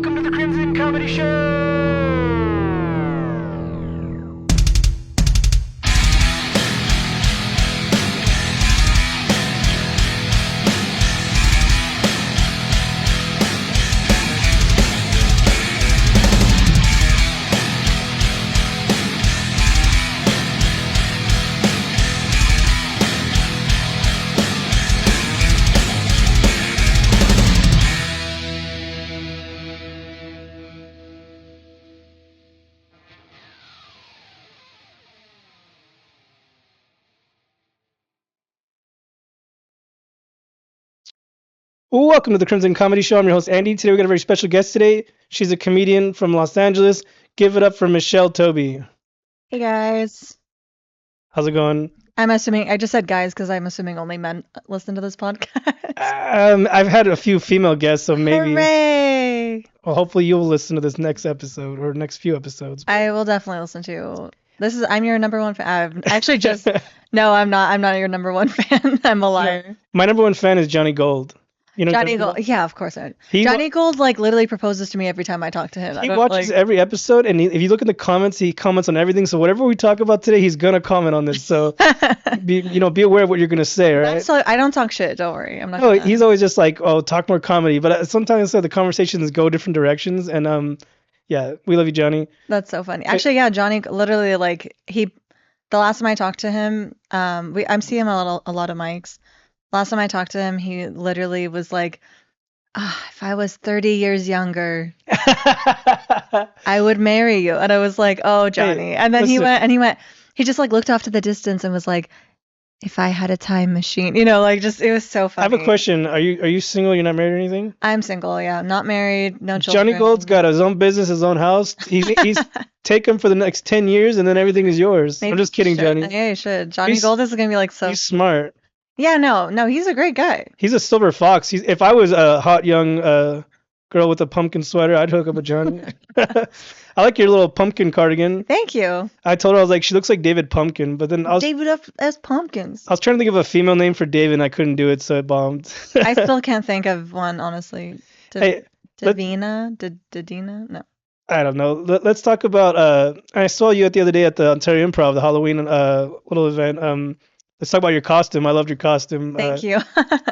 Welcome to the Crimson Comedy Show! Welcome to the Crimson Comedy Show. I'm your host, Andy. Today we got a very special guest today. She's a comedian from Los Angeles. Give it up for Michelle Tobbi. Hey guys. How's it going? I just said guys because I'm assuming only men listen to this podcast. I've had a few female guests, so maybe. Hooray! Well, hopefully you'll listen to this next episode or next few episodes. I will definitely listen to. I'm your number one fan. Actually, no, I'm not. I'm not your number one fan. I'm a liar. Yeah. My number one fan is Johnny Gold. You know Johnny Gold. Yeah, of course. Johnny Gold literally proposes to me every time I talk to him. He watches every episode, and if you look in the comments, he comments on everything. So whatever we talk about today, he's gonna comment on this. So be aware of what you're gonna say, right? I don't talk shit. Don't worry. I'm not. No, he's always just like, oh, talk more comedy. But sometimes the conversations go different directions, and yeah, we love you, Johnny. That's so funny. Actually, yeah, Johnny literally the last time I talked to him, I'm seeing him a lot of mics. Last time I talked to him, he literally was like, if I was 30 years younger, I would marry you. And I was like, oh, Johnny. Hey, and then he just looked off to the distance and was like, if I had a time machine, it was so funny. I have a question. Are you single? You're not married or anything? I'm single, yeah. Not married, no children. Johnny Gold's got his own business, his own house. He's take him for the next 10 years and then everything is yours. Maybe I'm just kidding, Johnny. Yeah, you should. Johnny Gold is going to be so... He's smart. Yeah, no, he's a great guy. He's a silver fox. If I was a hot young girl with a pumpkin sweater, I'd hook up with Johnny. I like your little pumpkin cardigan. Thank you. I told her, I was like, she looks like David Pumpkin, but then David up as Pumpkins. I was trying to think of a female name for David, and I couldn't do it, so it bombed. I still can't think of one, honestly. Davina? Dadina? No. I don't know. Let's talk about. I saw you the other day at the Ontario Improv, the Halloween little event. Let's talk about your costume. I loved your costume. Thank you.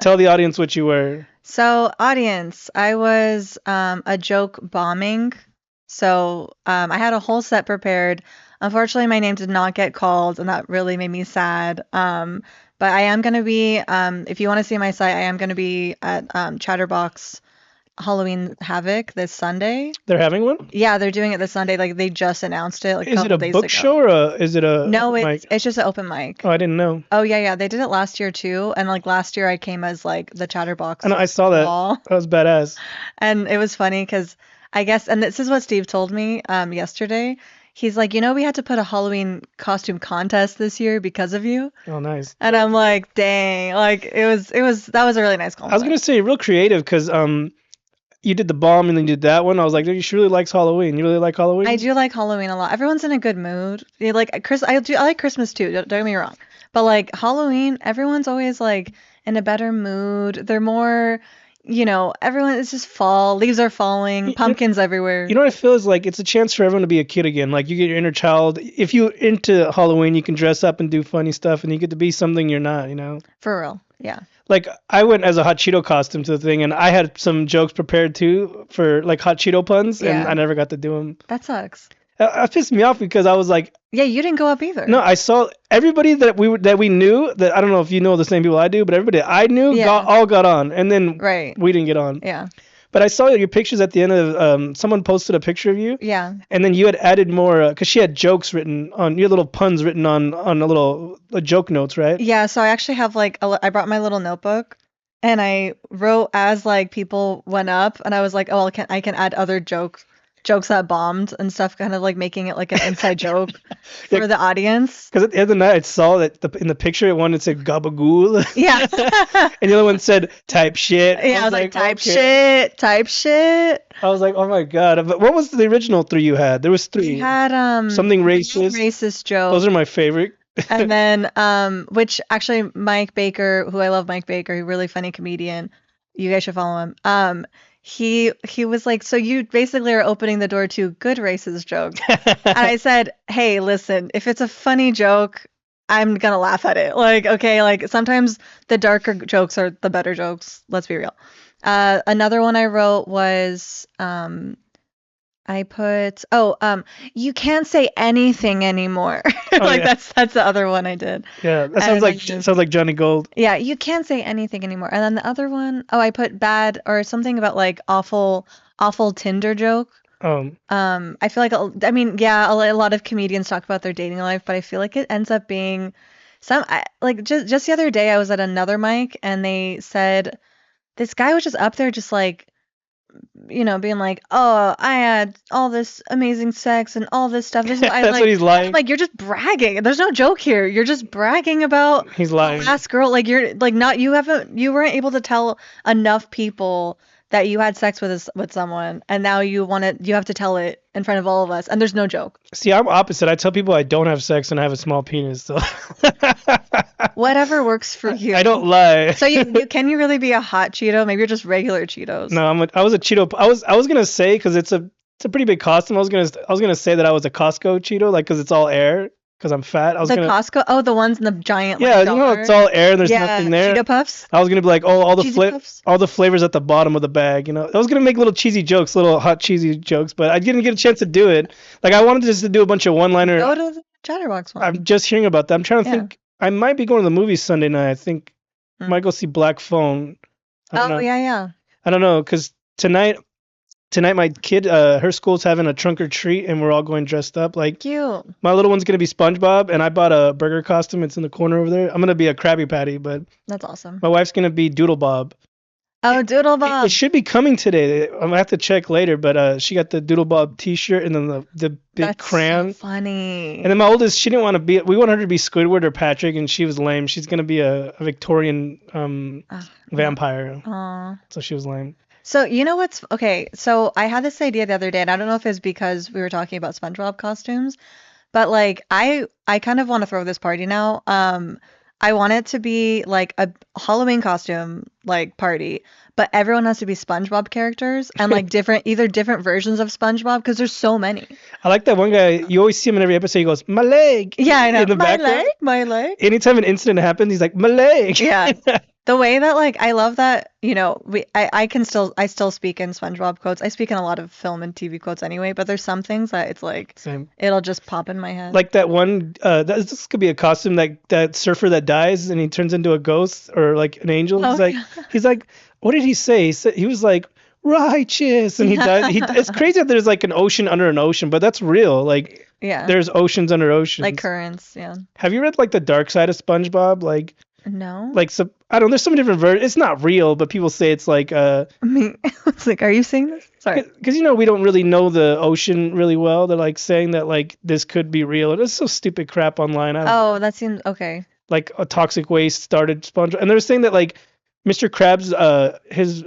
Tell the audience what you were. So, audience, I was a joke bombing. So, I had a whole set prepared. Unfortunately, my name did not get called, and that really made me sad. But I am going to be, if you want to see my site, I am going to be at Chatterbox Halloween Havoc this Sunday. They're having one? Yeah, they're doing it this Sunday. They just announced it. Is it a book show or is it a No, it's just an open mic. Oh, I didn't know. Oh, yeah. They did it last year too. And last year I came as the Chatterbox. I saw that. Wall. That was badass. And it was funny because I guess, and this is what Steve told me yesterday. He's like, we had to put a Halloween costume contest this year because of you. Oh, nice. And I'm like, dang, that was a really nice compliment. I was gonna say real creative because you did the bomb and then you did that one. I was like, she really likes Halloween. You really like Halloween? I do like Halloween a lot. Everyone's in a good mood. I like Christmas too. Don't get me wrong. But Halloween, everyone's always in a better mood. They're more, everyone, it's just fall. Leaves are falling. Pumpkins everywhere. You know what I feel is it's a chance for everyone to be a kid again. You get your inner child. If you're into Halloween, you can dress up and do funny stuff, and you get to be something you're not. For real, yeah. I went as a Hot Cheeto costume to the thing, and I had some jokes prepared too for Hot Cheeto puns, and I never got to do them. That sucks. It pissed me off because I was like, yeah, you didn't go up either. No, I saw everybody that we knew, that I don't know if you know the same people I do, but everybody I knew all got on, and then we didn't get on. Yeah. But I saw your pictures at the end of someone posted a picture of you. Yeah. And then you had added more because she had jokes written on your little puns written on a little joke notes, right? Yeah. So I actually have I brought my little notebook and I wrote as like people went up, and I was like, oh, I can add other jokes that bombed and stuff, kind of like making it like an inside joke for the audience. Because at the end of the night, I saw that in the picture, one it said gabagool. Yeah. And the other one said type shit. Yeah, I was like, type shit. I was like, oh my God. But what was the original three you had? There was three. You had something racist. Racist joke. Those are my favorite. And then which actually Mike Baker, who I love, Mike Baker, he's a really funny comedian. You guys should follow him. he was like, so you basically are opening the door to good racist jokes. And I said, hey, listen, if it's a funny joke, I'm gonna laugh at it. Like, okay, like sometimes the darker jokes are the better jokes. Let's be real. Another one I wrote was I put you can't say anything anymore. Oh Like yeah, that's the other one I did. yeah. That And then sounds like Johnny Gold. yeah, you can't say anything anymore. And then the other one, oh, I put bad or something about like awful Tinder joke. Um, I feel like I mean, yeah, a lot of comedians talk about their dating life, but I feel like it ends up being like just the other day I was at another mic and they said this guy was just up there just like being like, "Oh, I had all this amazing sex and all this stuff. This is what I that's what like." he's I'm lying. like, "You're just bragging. There's no joke here. You're just bragging about He's the lying. last girl. Like you're like not you weren't able to tell enough people that you had sex with someone, and now you have to tell it in front of all of us, and there's no joke. See, I'm opposite. I tell people I don't have sex and I have a small penis, so Whatever works for I don't you. lie. So you can you really be a hot Cheeto? Maybe you're just regular Cheetos. No, I was a Cheeto. I was gonna say because it's a pretty big costume. I was gonna say that I was a Costco Cheeto, like because it's all air. Because I'm fat. I was The gonna Costco, oh, the ones in the giant Yeah, like you know it's dollar. all air. There's Yeah, nothing there. Cheeto Puffs, I was gonna be like, oh, cheesy puffs. all the flavors at the bottom of the bag. You know, I was gonna make little cheesy jokes, little hot cheesy jokes, but I didn't get a chance to do it. Like I wanted just to do a bunch of one-liner. Go to the Chatterbox I'm one. just hearing about that. I'm trying to Yeah. think. I might be going to the movies Sunday night. I think I Mm. might go see Black Phone. I don't Oh know. yeah, yeah. I don't know because tonight my kid, her school's having a trunk or treat, and we're all going dressed up. Like Cute. my little one's gonna be SpongeBob, and I bought a burger costume. It's in the corner over there. I'm gonna be a Krabby Patty, but That's awesome. my wife's gonna be Doodle Bob. Oh, Doodle It Bob. should be coming today. I'm gonna have to check later, but she got the Doodle Bob T-shirt and then the big That's so crayon. funny. And then my oldest, she didn't want to be. We wanted her to be Squidward or Patrick, and she was lame. She's gonna be a Victorian No. vampire, Aw. so she was lame. So you know what's okay? So I had this idea the other day, and I don't know if it's because we were talking about SpongeBob costumes, but like I kind of want to throw this party now. I want it to be like a Halloween costume like party, but everyone has to be SpongeBob characters and like different versions of SpongeBob because there's so many. I like that one guy. You always see him in every episode. He goes, "My leg," Yeah, I know. in the My background. leg, my leg. Anytime an incident happens, he's like, "My leg." Yeah. The way that like I love that, I still speak in SpongeBob quotes. I speak in a lot of film and TV quotes anyway, but there's some things that it's like Same. it'll just pop in my head. Like that one. This could be a costume that surfer that dies and he turns into a ghost or like an angel. Oh, yeah. He's like, what did he say? He was like righteous, and he died. It's crazy that there's like an ocean under an ocean, but that's real. Like Yeah. there's oceans under oceans. Like currents, yeah. Have you read like the Dark Side of SpongeBob? No. I don't know. There's some different versions. It's not real, but people say it's like I mean, it's like, are you saying this? Sorry. because we don't really know the ocean really well. They're like saying that like this could be real. It's so stupid crap online. I don't Oh, that seems okay. like a toxic waste started SpongeBob, and they're saying that like Mr. Krabs, his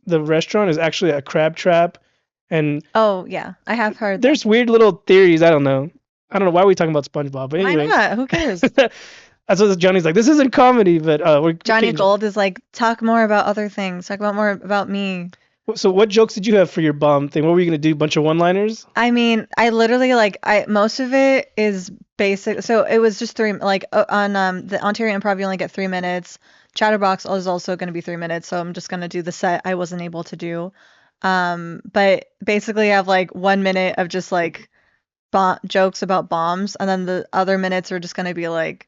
the restaurant is actually a crab trap, and Oh, yeah. I have heard that. there's weird little theories. I don't know. Why are we talking about SpongeBob, but Why anyway. not? Who cares? That's what Johnny's like. This isn't comedy, but we're Johnny getting- Gold is like, talk more about other things. Talk about more about me. So what jokes did you have for your bomb thing? What were you gonna do? Bunch of one-liners? I mean, I literally like I most of it is basic. So it was just three like on the Ontario Improv you only get 3 minutes. Chatterbox is also going to be 3 minutes, so I'm just going to do the set I wasn't able to do. But basically I have like 1 minute of just like jokes about bombs, and then the other minutes are just going to be like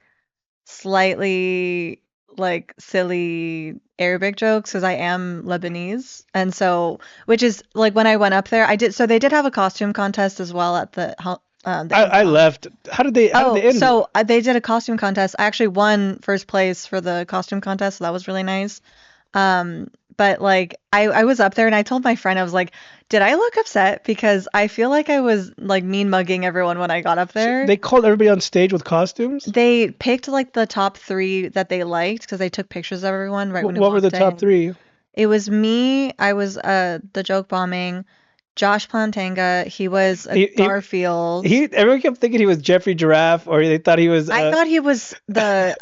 slightly like silly Arabic jokes because I am Lebanese. And so, which is like when I went up there, so they did have a costume contest as well at the I improv. left. How did they end? So they did a costume contest. I actually won first place for the costume contest, so that was really nice. But like I was up there and I told my friend, I was like, did I look upset? Because I feel like I was like mean mugging everyone when I got up there. They called everybody on stage with costumes? They picked like the top three that they liked because they took pictures of everyone right when we What were the walked top in. three? It was me, I was the joke bombing, Josh Plantanga. He was a He, he, Garfield. everyone kept thinking he was Jeffrey Giraffe, or they thought he was I thought he was the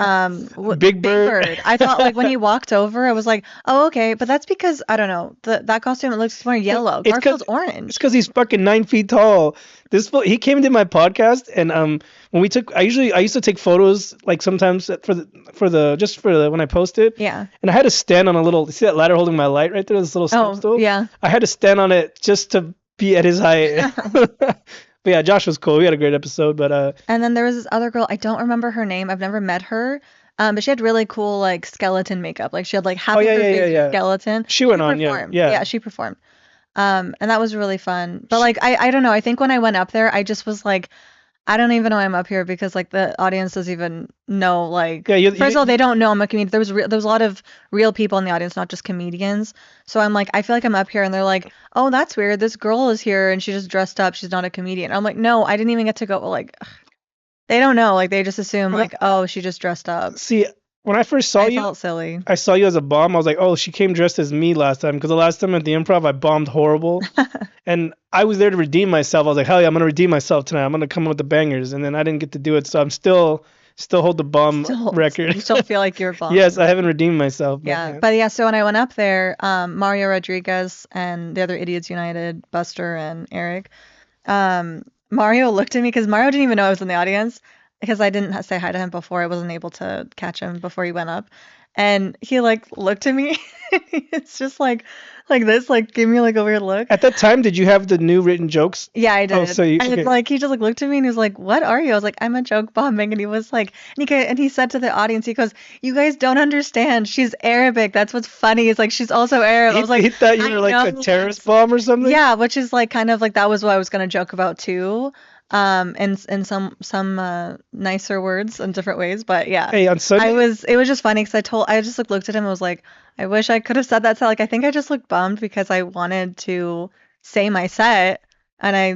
Big Big Bird. Bird. I thought like when he walked over, I was like, oh okay, but that's because I don't know that costume looks more No, yellow. it's cause Garfield's orange. he's fucking 9 feet tall. He came into my podcast, and when we took I used to take photos like sometimes for the when I post it, Yeah. and I had to stand on a little, see that ladder holding my light right there, this little step Oh stool. yeah. I had to stand on it just to be at his height. But yeah, Josh was cool. We had a great episode, but And then there was this other girl. I don't remember her name. I've never met her. But she had really cool like skeleton makeup. Like she had like oh half of yeah, her yeah, yeah, face was yeah. skeleton. She She went on, yeah, performed. yeah. Yeah, she performed. And that was really fun. But like I don't know. I think when I went up there, I just was like, I don't even know I'm up here because like the audience doesn't even know like Yeah, first of all they don't know I'm a comedian. There was a lot of real people in the audience, not just comedians. So I'm like I feel like I'm up here and they're like, "Oh, that's weird. This girl is here and she just dressed up. She's not a comedian." I'm like, "No, I didn't even get to go." Like they don't know. Like they just assume no, like, "Oh, she just dressed up." see, when I first saw I you, felt silly. I saw you as a bomb. I was like, oh, she came dressed as me last time, because the last time at the improv I bombed horrible, and I was there to redeem myself. I was like, hell yeah, I'm gonna redeem myself tonight. I'm gonna come up with the bangers, and then I didn't get to do it, so I'm still hold the bomb Still, record. you still feel like you're Yes, bombing. I haven't redeemed myself, but Yeah, yeah. but yeah, so when I went up there, Mario Rodriguez and the other Idiots United, Buster and Eric, Mario looked at me because Mario didn't even know I was in the audience because I didn't say hi to him before. I wasn't able to catch him before he went up. And he like looked at me. It's just like this, like gave me like a weird look. At that time, did you have the new written jokes? Yeah, I Oh, did. so you And it's okay? like he just like looked at me and he was like, "What are you?" I was like, "I'm a joke bombing." And he was like, and he said to the audience, he goes, "You guys don't understand. She's Arabic. That's what's funny. It's like she's also Arab." I was He like, thought you "I were like a know terrorist that's bomb or something. yeah," which is like kind of like that was what I was gonna joke about too. In some nicer words in different ways, but yeah. Hey, on Sunday, It was just funny because I just like looked at him and was like, I wish I could have said that. So like I think I just looked bummed because I wanted to say my set and I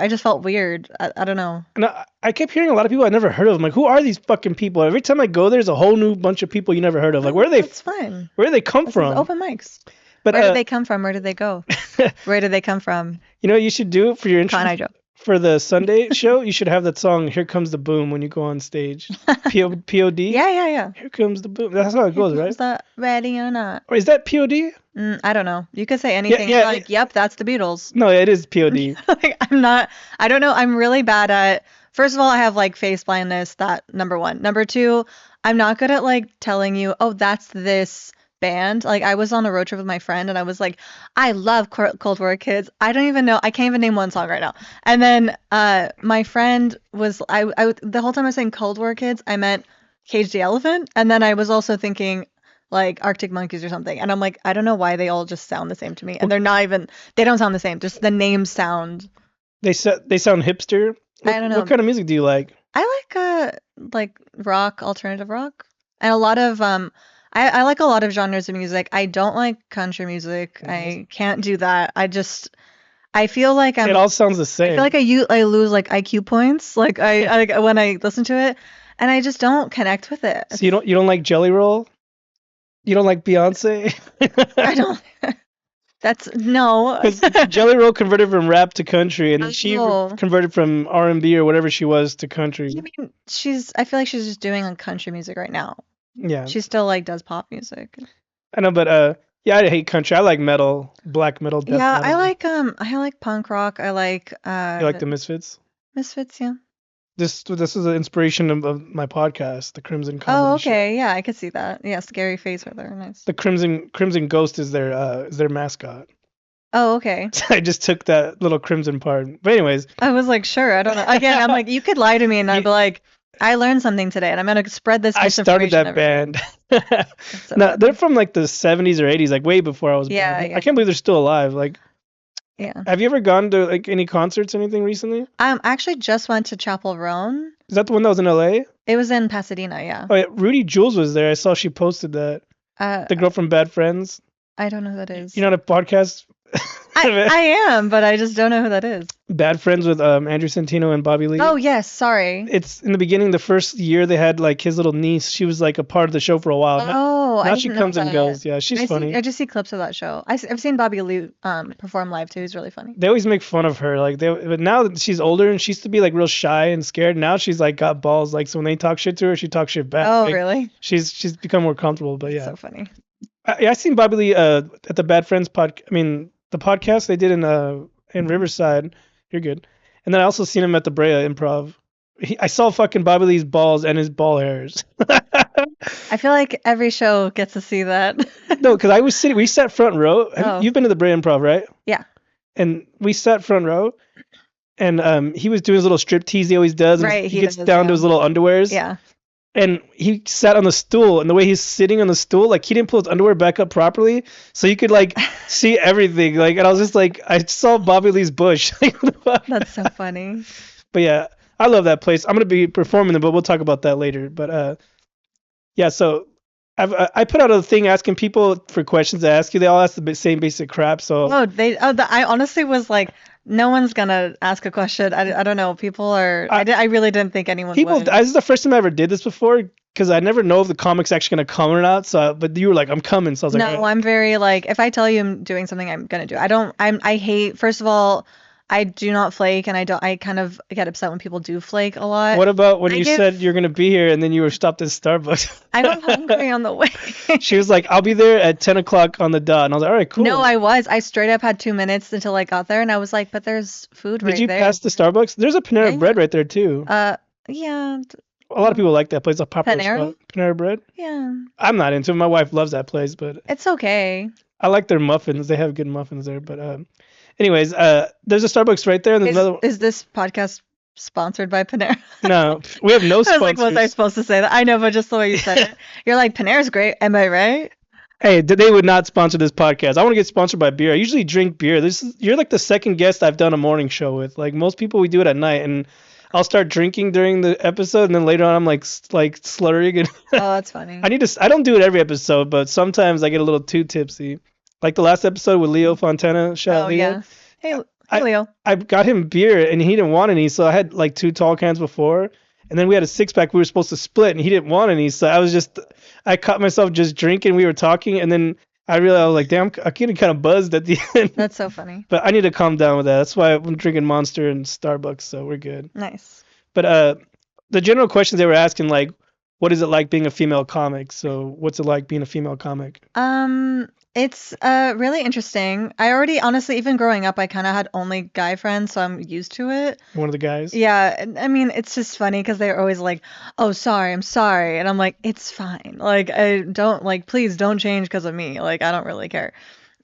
just felt weird. I don't know. and I kept hearing a lot of people I never heard of. I'm like, who are these fucking people? Every time I go, there's a whole new bunch of people you never heard of. Like, No, that's fine. where do they come This is from? open mics. But Where did they come from? Where did they go? Where did they come from? you know what you should do for your intro Con I joke. for the Sunday show? You should have that song "Here Comes the Boom" when you go on stage. POD. Yeah, yeah, yeah. Here comes the boom. That's how it Here goes, right? comes the ready or not. Or is that POD? I don't know. You could say Yeah, anything. yeah. Like, yep, that's the Beatles. No, it is POD. Like, I'm not, I don't know. I'm really bad at, first of all, I have like face blindness. That number one. Number two, I'm not good at like telling you, oh, that's this band. Like, I was on a road trip with my friend and I was like, I love Cold War Kids. I don't even know. I can't even name one song right now. And then my friend was, the whole time I was saying Cold War Kids, I meant Cage the Elephant. And then I was also thinking, like Arctic Monkeys or something. And I'm like, I don't know why they all just sound the same to me. And they're not even, they don't sound the same. Just the names sound. They sound hipster. I don't know. What kind of music do you like? I like rock, alternative rock. And a lot of I like a lot of genres of music. I don't like country music. I can't do that. I feel like It all sounds the I same. feel like I lose like IQ points. Like I when I listen to it and I just don't connect with it. So you don't like Jelly Roll? You don't like Beyonce? I don't That's no. Because Jelly Roll converted from rap to country, and then she Oh. converted from R&B or whatever she was to country. I mean, I feel like she's just doing like country music right now. Yeah, She still like does pop music. I know, but yeah, I hate country. I like metal, black metal, death Yeah, metal. I like punk rock. I like You like the Misfits? Misfits, yeah. This is the inspiration of my podcast, the Crimson Comedy Oh, Show. okay. Yeah, I could see that. Yeah, scary face right there. Nice. The Crimson Ghost is their mascot. Oh, okay. I just took that little crimson part. But anyways, I was like, sure, I don't know. Again, I'm like, you could lie to me and I'd be like, I learned something today and I'm gonna spread this I started misinformation that everywhere. band. So No, funny. they're from like the 70s or 80s, like way before I was Yeah, born. yeah. I can't believe they're still alive. Like, Yeah. have you ever gone to like any concerts, anything recently? I actually just went to Chapel Roan. Is that the one that was in LA? It was in Pasadena, yeah. Oh yeah, Rudy Jules was there. I saw she posted that. Uh, The girl from Bad Friends. I don't know who that is. You know the podcast? I am, but I just don't know who that is. Bad friends with Andrew Santino and Bobby Lee. Oh yes, sorry. It's in the beginning, the first year they had like his little niece. She was like a part of the show for a while. Oh, I Now she didn't know comes and that. goes. Yeah, she's I funny. just see clips of that show. I've seen Bobby Lee perform live too. He's really funny. They always make fun of her, like but now that she's older and she used to be like real shy and scared. Now she's like got balls. Like so when they talk shit to her, she talks shit back. Oh, Like, really? she's become more comfortable. But That's yeah, so funny. I seen Bobby Lee at the Bad Friends I mean the podcast they did in Riverside. You're good. And then I also seen him at the Brea Improv. I saw fucking Bobby Lee's balls and his ball hairs. I feel like every show gets to see that. No, because I was sitting. We sat front row. Oh. You've been to the Brea Improv, right? Yeah. And we sat front row, and he was doing his little strip tease he always does. And Right, he he gets does, down to yeah. his little underwears. Yeah. And he sat on the stool, and the way he's sitting on the stool, like he didn't pull his underwear back up properly, so you could like see everything. Like, and I was just like, I saw Bobby Lee's bush. That's so funny. But yeah, I love that place. I'm gonna be performing there, but we'll talk about that later. But yeah, so I put out a thing asking people for questions to ask you. They all ask the same basic crap. So I honestly was like, no one's gonna ask a question. I don't know. People are. I really didn't think anyone would. this is the first time I ever did this before because I never know if the comic's actually gonna come or not. So, but you were like, I'm coming. So I was like, No, all right. I'm very like, if I tell you I'm doing something, I'm gonna do it. I hate, first of all, I do not flake, and I kind of get upset when people do flake a lot. What about when I you give- said you're gonna be here and then you were stopped at Starbucks? I got hungry on the way. She was like, I'll be there at 10 o'clock on the dot. And I was like, all right, cool. No, I straight up had 2 minutes until I got there, and I was like, but there's food right Did you there. pass the Starbucks? There's a Panera Yeah. Bread right there too. Yeah, A lot of people like that place. A popular Panera? spot. Panera Bread. yeah, I'm not into it. My wife loves that place, but it's okay. I like their muffins. They have good muffins there. But anyways, there's a Starbucks right there, and there's another. Is this podcast sponsored by Panera? No, we have no I was sponsors. like, was I supposed to say that? I know, but just the way you said it, you're like, Panera's great. Am I right? Hey, they would not sponsor this podcast. I want to get sponsored by beer. I usually drink beer. You're like the second guest I've done a morning show with. Like most people, we do it at night, and I'll start drinking during the episode, and then later on, I'm like slurring. And Oh, that's funny. I don't do it every episode, but sometimes I get a little too tipsy. Like the last episode with Leo Fontana. Shout out Leo. Yeah. Hey, Leo. I got him beer, and he didn't want any, so I had like 2 tall cans before. And then we had a 6-pack we were supposed to split, and he didn't want any. So I caught myself just drinking. We were talking, and then I realized I was like, damn, I'm getting kind of buzzed at the end. That's so funny. But I need to calm down with that. That's why I'm drinking Monster and Starbucks, so we're good. Nice. But the general questions they were asking, like, what is it like being a female comic? So what's it like being a female comic? It's really interesting. I already, honestly, even growing up, I kind of had only guy friends, so I'm used to it. One of the guys? Yeah, and I mean, it's just funny because they're always like, "Oh, sorry, I'm sorry," and I'm like, "It's fine. Like, I don't like, please don't change because of me. Like, I don't really care."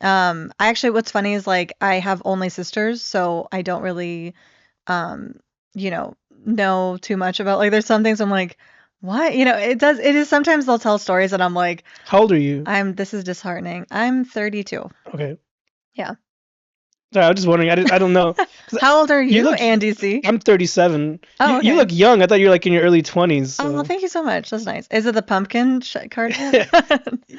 I actually, what's funny is like I have only sisters, so I don't really, um, know too much about like. There's some things I'm like, what? It is sometimes they'll tell stories and I'm like, How old are you? this is disheartening. I'm 32. Okay. Yeah. Sorry, I was just wondering. I don't know. How old are you, look- Andy C? I'm 37. Oh, You okay. look young. I thought you were like in your early 20s. So. Oh, well, thank you so much. That's nice. Is it the pumpkin cardigan?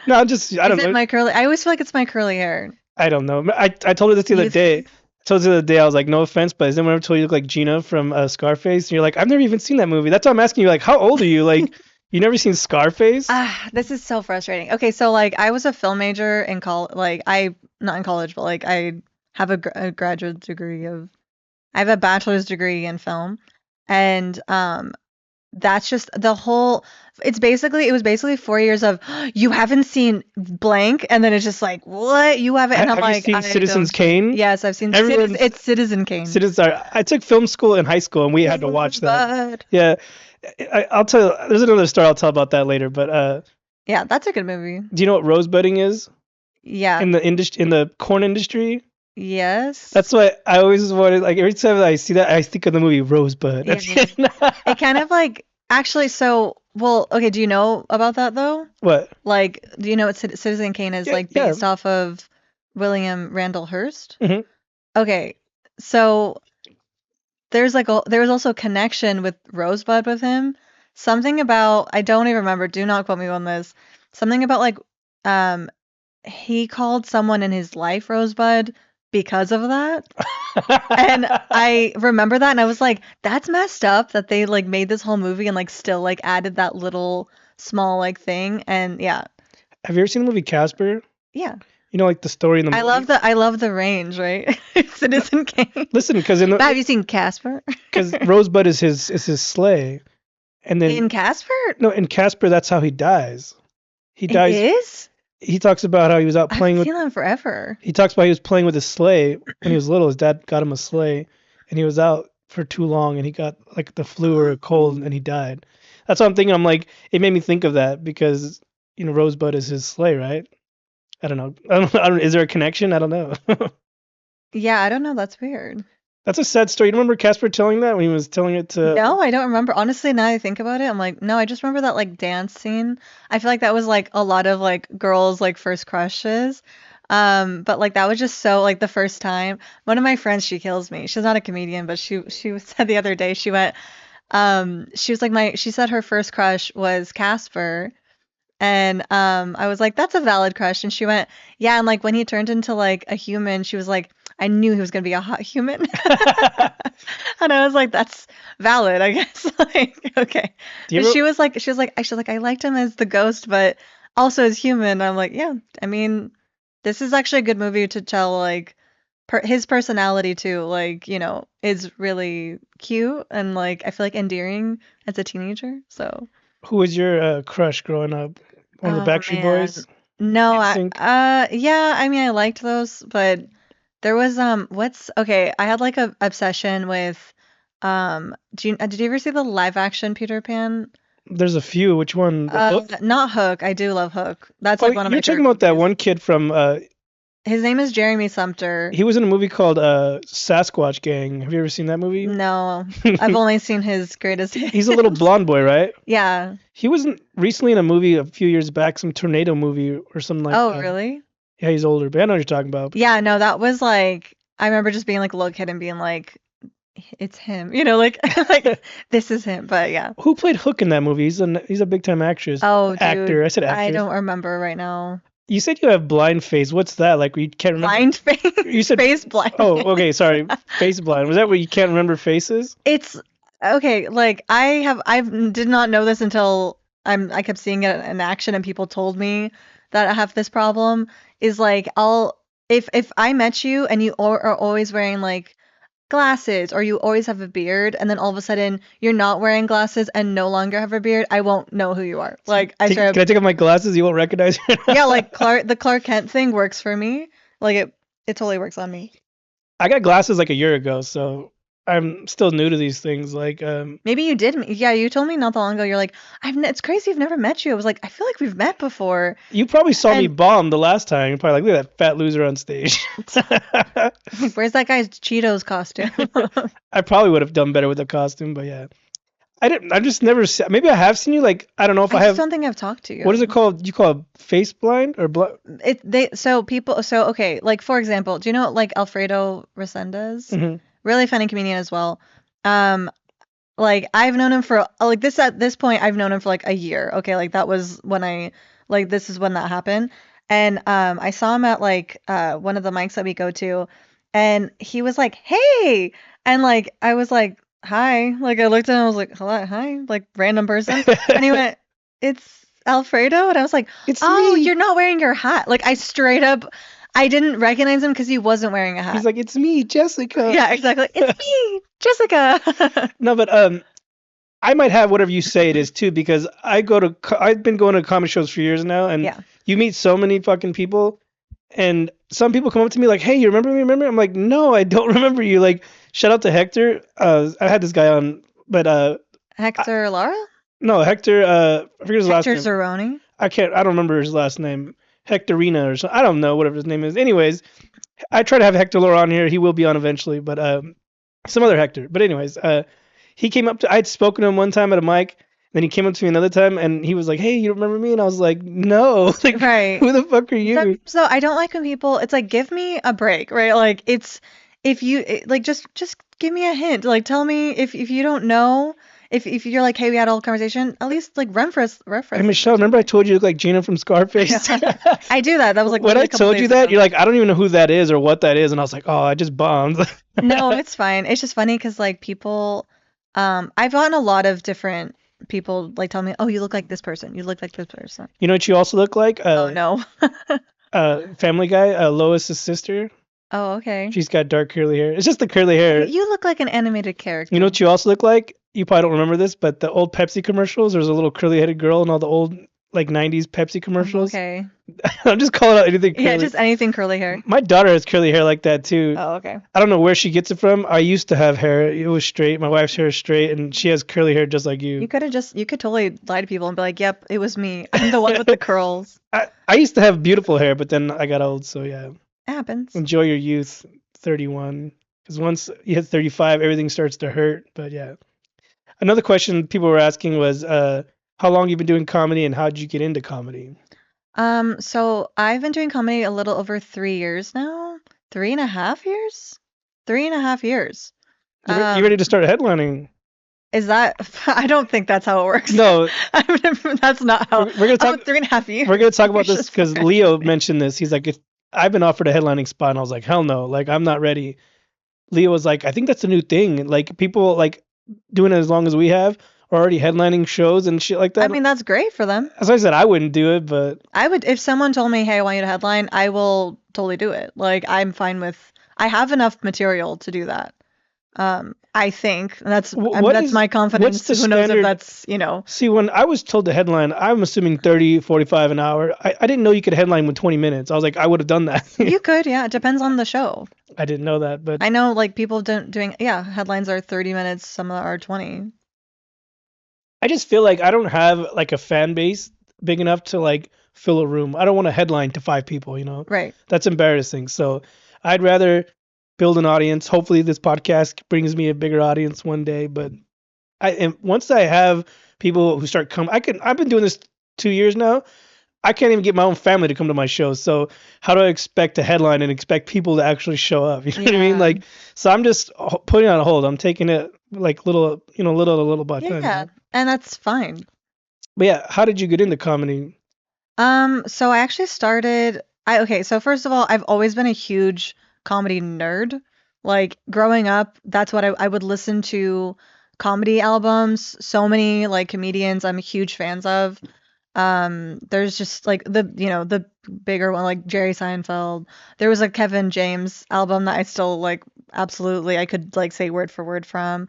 No, I don't Is know. it my curly? I always feel like it's my curly hair. I don't know. I told her this the other You- day. I told her the other day, I was like, no offense, but has anyone ever told you look like Gina from Scarface? And you're like, I've never even seen that movie. That's why I'm asking you, like, how old are you? Like, you never seen Scarface? This is so frustrating. Okay, so like I was a film major in college. Like not in college, but like I have a graduate degree I have a bachelor's degree in film, and that's just the whole. It was basically 4 years of you haven't seen blank, and then it's just like what you haven't. And I'm Have like, you seen I Citizens don't- Kane? Yes, I've seen. Everyone's- It's Citizen Kane. I took film school in high school, and we had to watch that. But Yeah. I'll tell you, there's another story I'll tell about that later, but yeah, that's a good movie. do you know what rosebudding is Yeah. in the corn industry? Yes. That's what I always wanted. Like every time I see that, I think of the movie Rosebud. Yeah. It kind of like actually. So well, okay. Do you know about that though? What? Like, do you know what Citizen Kane is Yeah, like yeah. based off of William Randall Hearst? Mhm. Okay, so there was also a connection with Rosebud with him. Something about I don't even remember. Do not quote me on this. Something about like he called someone in his life Rosebud because of that. And I remember that and I was like, that's messed up that they like made this whole movie and like still like added that little small like thing. And yeah. Have you ever seen the movie Casper? Yeah. You know, like the story in the movie. I love the range, right? Citizen Kane. Listen, But have you seen Casper? because Rosebud is his sleigh, and then In Casper? no, in Casper that's how he dies. He It dies. is? He talks about how he was out I playing haven't with. seen that in forever. He talks about he was playing with his sleigh when he was little. His dad got him a sleigh, and he was out for too long, and he got like the flu or a cold, and he died. That's what I'm thinking. I'm like, it made me think of that because Rosebud is his sleigh, right? I don't know. Is there a connection? I don't know. Yeah, I don't know. That's weird. That's a sad story. You remember Casper telling that when he was telling it to? No, I don't remember. Honestly, now that I think about it, I'm like, no, I just remember that like dance scene. I feel like that was like a lot of like girls like first crushes. But like that was just so like the first time. One of my friends, she kills me. She's not a comedian, but she said the other day she was like she said her first crush was Casper. And I was like, that's a valid crush. And she went, yeah. And like when he turned into like a human, she was like, I knew he was gonna be a hot human. And I was like, that's valid, I guess. Like, okay. Do you But ever, she was like, I liked him as the ghost, but also as human. I'm like, yeah. I mean, this is actually a good movie to tell like his personality too. Like, is really cute and like I feel like endearing as a teenager. So. who was your crush growing up? One of the Oh Backstreet man. Boys? No, NSYNC? yeah, I mean I liked those, but there was what's okay, I had like a obsession with did you ever see the live action Peter Pan? There's a few. Which one? The Hook? Not Hook. I do love Hook. That's Oh, like one of you're my talking favorite about that movies. one kid from. His name is Jeremy Sumpter. He was in a movie called Sasquatch Gang. Have you ever seen that movie? No, I've only seen his greatest He's a little hits. blonde boy, right? Yeah. He wasn't recently in a movie a few years back, some tornado movie or something like Oh, that. really? Yeah, he's older, but I know what you're talking about. Yeah, no, that was like I remember just being like a little kid and being like it's him, like like this is him. But yeah. Who played Hook in that movie? He's a big time actress. Oh, dude, Actor. I said I actress. don't remember right now. You said you have blind face. What's that? Like you can't remember. Blind face, You said. face blind. Oh, okay. Sorry. Face blind. Was that where you can't remember faces? It's okay. Like I did not know this until I kept seeing it in action and people told me that I have this problem. Is like if I met you and you are always wearing like glasses or you always have a beard and then all of a sudden you're not wearing glasses and no longer have a beard, I won't know who you are. Like I Can straight I up, take off my glasses? You won't recognize me. yeah, like the Clark Kent thing works for me. Like it totally works on me. I got glasses like a year ago, so I'm still new to these things. Like, Maybe you did. Yeah, you told me not that long ago. You're like, it's crazy. I've never met you. I was like, I feel like we've met before. you probably saw me And bomb the last time. You're probably like, look at that fat loser on stage. where's that guy's Cheetos costume? I probably would have done better with the costume, but yeah. I didn't. I just never. Maybe I have seen you. Like, I don't know if I I just have. don't think I've talked to What is you. it called? You call it face blind or blind? So okay, like for example, do you know like Alfredo Resendez? Hmm. Really funny comedian as well. Um, like I've known him for like this at this point I've known him for like a year. Okay, like that was when this is when that happened. And I saw him at like one of the mics that we go to and he was like, "Hey." And like I was like, "Hi." Like I looked at him, I was like, "Hello, hi." Like random person. And he went, "It's Alfredo." And I was like, It's "Oh, me. you're not wearing your hat." Like I didn't recognize him because he wasn't wearing a He's hat. like, it's me, Jessica. Yeah, exactly. It's me, Jessica. No, but I might have whatever you say it is too, because I've been going to comedy shows for years now, and Yeah. you meet so many fucking people, and some people come up to me like, "Hey, you remember me? Remember?" I'm like, "No, I don't remember you." Like, shout out to Hector. I had this guy on, but Hector Lara? no, Hector. I forget his last Hector name. Zeroni? I don't remember his last name. Hectorina or something. I don't know whatever his name is. Anyways, I try to have Hector Lore on here. He will be on eventually, but some other Hector. But anyways, he came up to. I had spoken to him one time at a mic. Then he came up to me another time, and he was like, "Hey, you remember me?" And I was like, "No, like, Right. who the fuck are you?" So I don't like when people, it's like, give me a break, right? Like, if you, like, just give me a hint. Like, tell me if you don't know, if you're like, hey, we had a whole conversation, at least like Hey reference it Michelle, or remember I something. told you you look like Gina from Scarface? I do that. That was like When I literally a couple told you days that, ago. you're like, I don't even know who that is or what that is, and I was like, oh, I just bombed. No, it's fine. It's just funny because like people, I've gotten a lot of different people like tell me, oh, you look like this person. You look like this person. You know what you also look like? Oh no. Family Guy, Lois's sister. Oh, okay. She's got dark curly hair. It's just the curly hair. You look like an animated You know character. what you also look like? You probably don't remember this, but the old Pepsi commercials, there's a little curly headed girl in all the old like 90s Pepsi Oh, commercials. okay. I'm just calling out anything Yeah, curly. just anything curly hair. My daughter has curly hair like that too. Oh, okay. I don't know where she gets it from. I used to have hair. It was straight. My wife's hair is straight, and she has curly hair just like you. You could totally lie to people and be like, yep, it was me. I'm the one with the curls. I used to have beautiful hair, but then I got old, so yeah. Happens. Enjoy your youth, 31. Because once you hit 35, everything starts to hurt. But yeah. Another question people were asking was, how long you been doing comedy and how did you get into comedy? So I've been doing comedy a little over 3 years now. 3.5 years? 3.5 years. You ready to Um, start headlining? is that, I don't think that's how it works. No, That's not how, we're gonna oh, talk. 3.5 years. We're gonna talk about You're this just because Leo mentioned this. He's like, if I've been offered a headlining spot, and I was like, hell no, like I'm not ready. Leo was like, I think that's a new thing. Like people like doing it as long as we have are already headlining shows and shit like I that. mean, that's great for them. As I said, I wouldn't do it, but I would, if someone told me, hey, I want you to headline, I will totally do it. Like, I'm fine with, I have enough material to do that. I think what that's is my what's confidence. the Who knows if standard? that's, you know, See, when I was told to headline, I'm assuming 30, 45 an hour. I didn't know you could headline with 20 minutes. I was like, I would have done that. you could, yeah, it depends on the show. I didn't know that, but I know like people don't doing, yeah, headlines are 30 minutes, some are 20. I just feel like I don't have like a fan base big enough to like fill a room. I don't want to headline to 5 people, you know? Right. That's embarrassing. So I'd rather build an audience. Hopefully this podcast brings me a bigger audience one day, but and once I have people who start coming, I've been doing this 2 years now. I can't even get my own family to come to my shows. So how do I expect to headline and expect people to actually show up? You know what I mean? Yeah. Like, so I'm just putting it on hold. I'm taking it like little, little to little by time. Yeah, and that's fine. But yeah, how did you get into comedy? So I actually started okay, so first of all, I've always been a huge comedy nerd. Like growing up, that's what I would listen to comedy albums. So many like comedians I'm huge fans of. There's just like the bigger one like Jerry Seinfeld. There was a Kevin James album that I still like absolutely I could like say word for word from.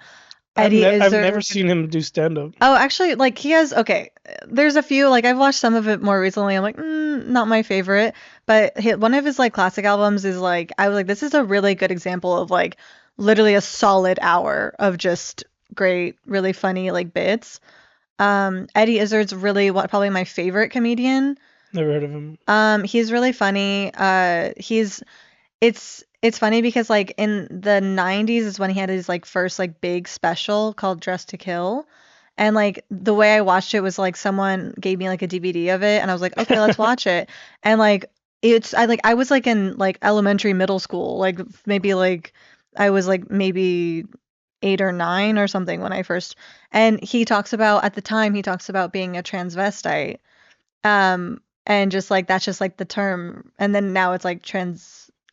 Eddie I've never Izzard. seen him do stand up. Oh, actually, like he has okay. There's a few like I've watched some of it more recently. I'm like, not my favorite, but one of his like classic albums is like I was like, this is a really good example of like literally a solid hour of just great, really funny like bits. Eddie Izzard's really probably my favorite comedian. Never heard of him. He's really funny. It's funny because like in the 90s is when he had his like first like big special called Dress to Kill. And like the way I watched it was like someone gave me like a DVD of it and I was like, "Okay, let's watch it." And like I was like in like elementary middle school, like maybe like I was like maybe 8 or 9 or something when I first and he talks about at the time he talks about being a transvestite. And just like that's just like the term and then now it's like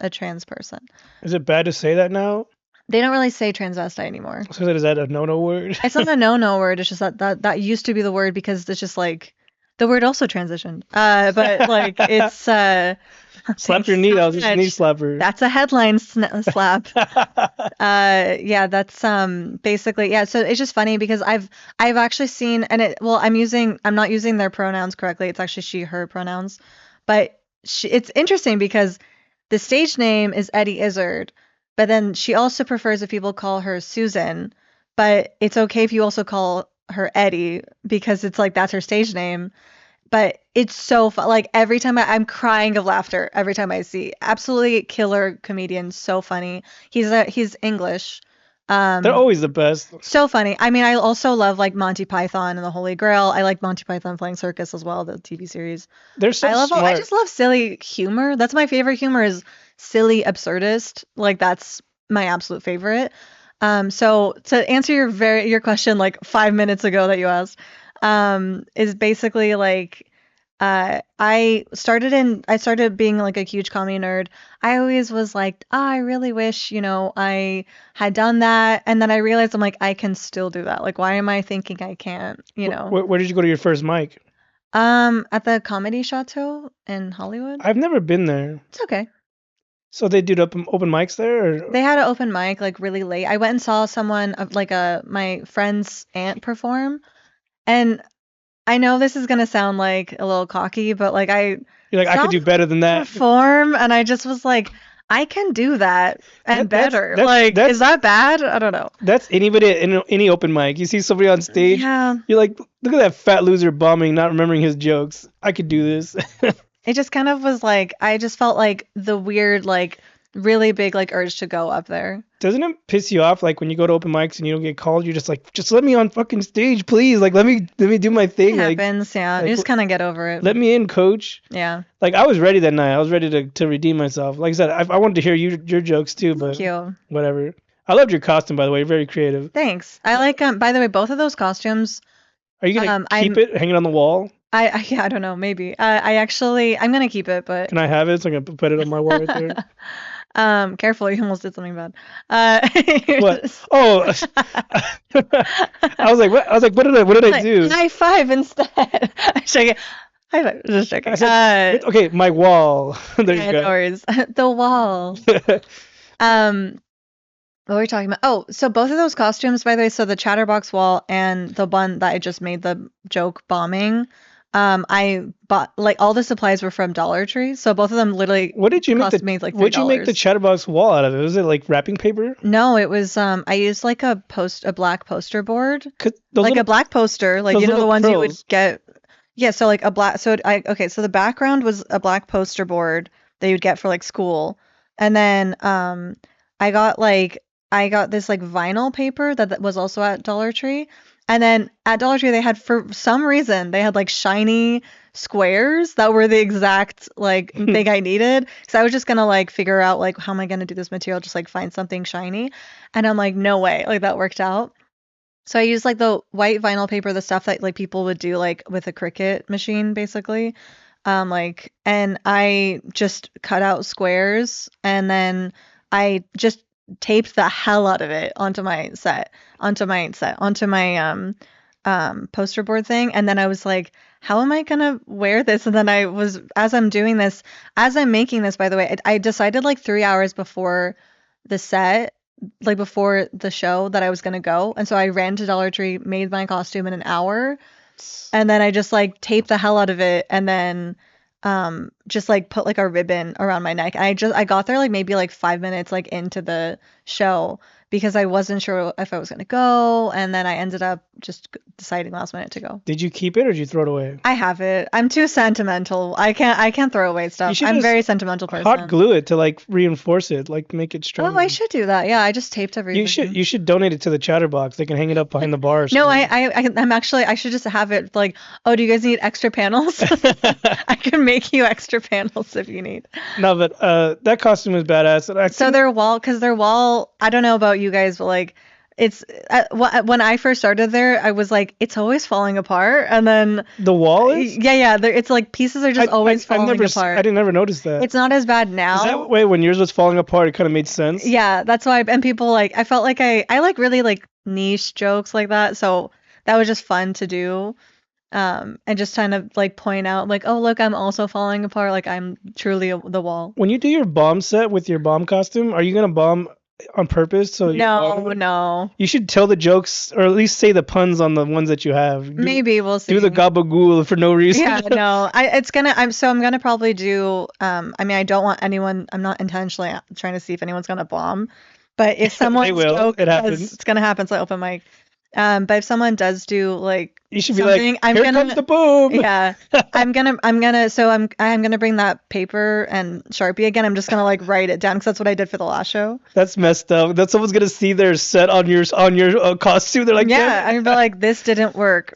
a trans person. Is it bad to say that now? They don't really say transvestite anymore. So is that a no-no word? It's not a no word. It's just that used to be the word because it's just like the word also transitioned. But like it's Slap thanks your knee. so That was just knee much. slapper. That's a headline slap. Yeah, that's basically yeah. So it's just funny because I've actually seen and I'm not using their pronouns correctly. It's actually she her pronouns, but it's interesting because the stage name is Eddie Izzard, but then she also prefers if people call her Susan, but it's okay if you also call her Eddie because it's like that's her stage name. But it's so fun. Like every time I'm crying of laughter every time I see. Absolutely killer comedian, so funny. He's English. They're Um, always the best. so funny. I mean, I also love like Monty Python and the Holy Grail. I like Monty Python Flying Circus as well, the TV series. They're so I smart. just love silly humor. That's my favorite humor is silly absurdist. Like that's my absolute favorite. So to answer your question like 5 minutes ago that you asked, is basically like I started being like a huge comedy nerd. I always was like, I really wish, I had done that. And then I realized I'm like, I can still do that. Like, why am I thinking I can't? Where did you go to your first mic? At the Comedy Chateau in Hollywood. I've never been there. It's okay. So they do open mics there? Or? They had an open mic like really late. I went and saw someone like my friend's aunt perform, and I know this is gonna sound like a little cocky, but like You're like, I saw could do better than that. perform, and I just was like, I can do that and better. Like, that's is that bad? I don't know. That's anybody in any open mic. You see somebody on stage, Yeah, you're like, look at that fat loser bombing, not remembering his jokes. I could do this. it just kind of was like I just felt like the weird like really big like urge to go up there. Doesn't it piss you off like when you go to open mics and you don't get called? You're just like, just let me on fucking stage, please. Like let me do my thing. It happens, yeah. like, You just kind of get over it. Let me in, coach. Yeah. Like I was ready that night. I was ready to redeem myself. Like I said, I wanted to hear your jokes too, but Thank you. whatever. I loved your costume, by the way. Very creative. Thanks. I like by the way, both of those costumes. Are you gonna keep it hanging on the wall? Yeah, I don't know, maybe. I'm gonna keep it, but can I have it? So I'm gonna put it on my wall right there. Careful, you almost did something bad. What? Oh, I was like, what? I was like, what did I do? High five instead. High five. Just joking. Okay, my wall. There you go. No worries. The wall. What were we talking about? Oh, so both of those costumes, by the way, so the Chatterbox wall and the one that I just made the joke bombing, I bought like all the supplies were from Dollar Tree, so both of them literally What did you cost make me like $3. What'd you make the Chatterbox wall out of? Was it like wrapping paper? No, it was I used like a black poster board, like a black poster, like the ones you would get. Yeah, so like a black. So so the background was a black poster board that you'd get for like school, and then I got this like vinyl paper that was also at Dollar Tree. And then at Dollar Tree, they had, for some reason, they had like shiny squares that were the exact like thing I needed. So I was just gonna like figure out like how am I gonna do this material, just like find something shiny. And I'm like, no way, like that worked out. So I used like the white vinyl paper, the stuff that like people would do like with a Cricut machine, basically. And I just cut out squares and then I just taped the hell out of it onto my poster board thing. And then I was like, how am I gonna wear this? And then as I'm making this, by the way, I decided like 3 hours before the set, like before the show, that I was gonna go. And so I ran to Dollar Tree, made my costume in an hour, and then I just like taped the hell out of it and then just like put like a ribbon around my neck. And I got there like maybe like 5 minutes like into the show because I wasn't sure if I was gonna go, and then I ended up just deciding last minute to go. Did you keep it or did you throw it away? I have it. I'm too sentimental. I can't throw away stuff. I'm a very sentimental person. Hot glue it to like reinforce it, like make it stronger. Oh, I should do that. Yeah, I just taped everything. You should donate it to the Chatterbox. They can hang it up behind the bar. No, I should just have it like, oh, do you guys need extra panels? I can make you extra panels if you need. No, but that costume is badass. Their wall, I don't know about you guys, but like it's when I first started there, I was like, it's always falling apart, and then the wall is it's like pieces are just always falling apart. I didn't ever notice that. It's not as bad now. Is that way when yours was falling apart? It kind of made sense. Yeah, that's why. And people like, I felt like I like really like niche jokes like that, so that was just fun to do. And just kind of like point out like, oh look, I'm also falling apart, like I'm truly the wall. When you do your bomb set with your bomb costume, are you gonna bomb on purpose? No. You should tell the jokes or at least say the puns on the ones that you have. Maybe we'll see. Do the gabagool for no reason. Yeah, no. I'm gonna probably do I don't want anyone, I'm not intentionally trying to see if anyone's gonna bomb. But if someone's joke, it happens. It's gonna happen, so open mic. But if someone does do like you should be like, here comes the boom. Yeah, I'm gonna bring that paper and Sharpie again. I'm just gonna like write it down because that's what I did for the last show. That's messed up. That someone's gonna see their set on your costume. They're like, yeah, I'm gonna be like, this didn't work.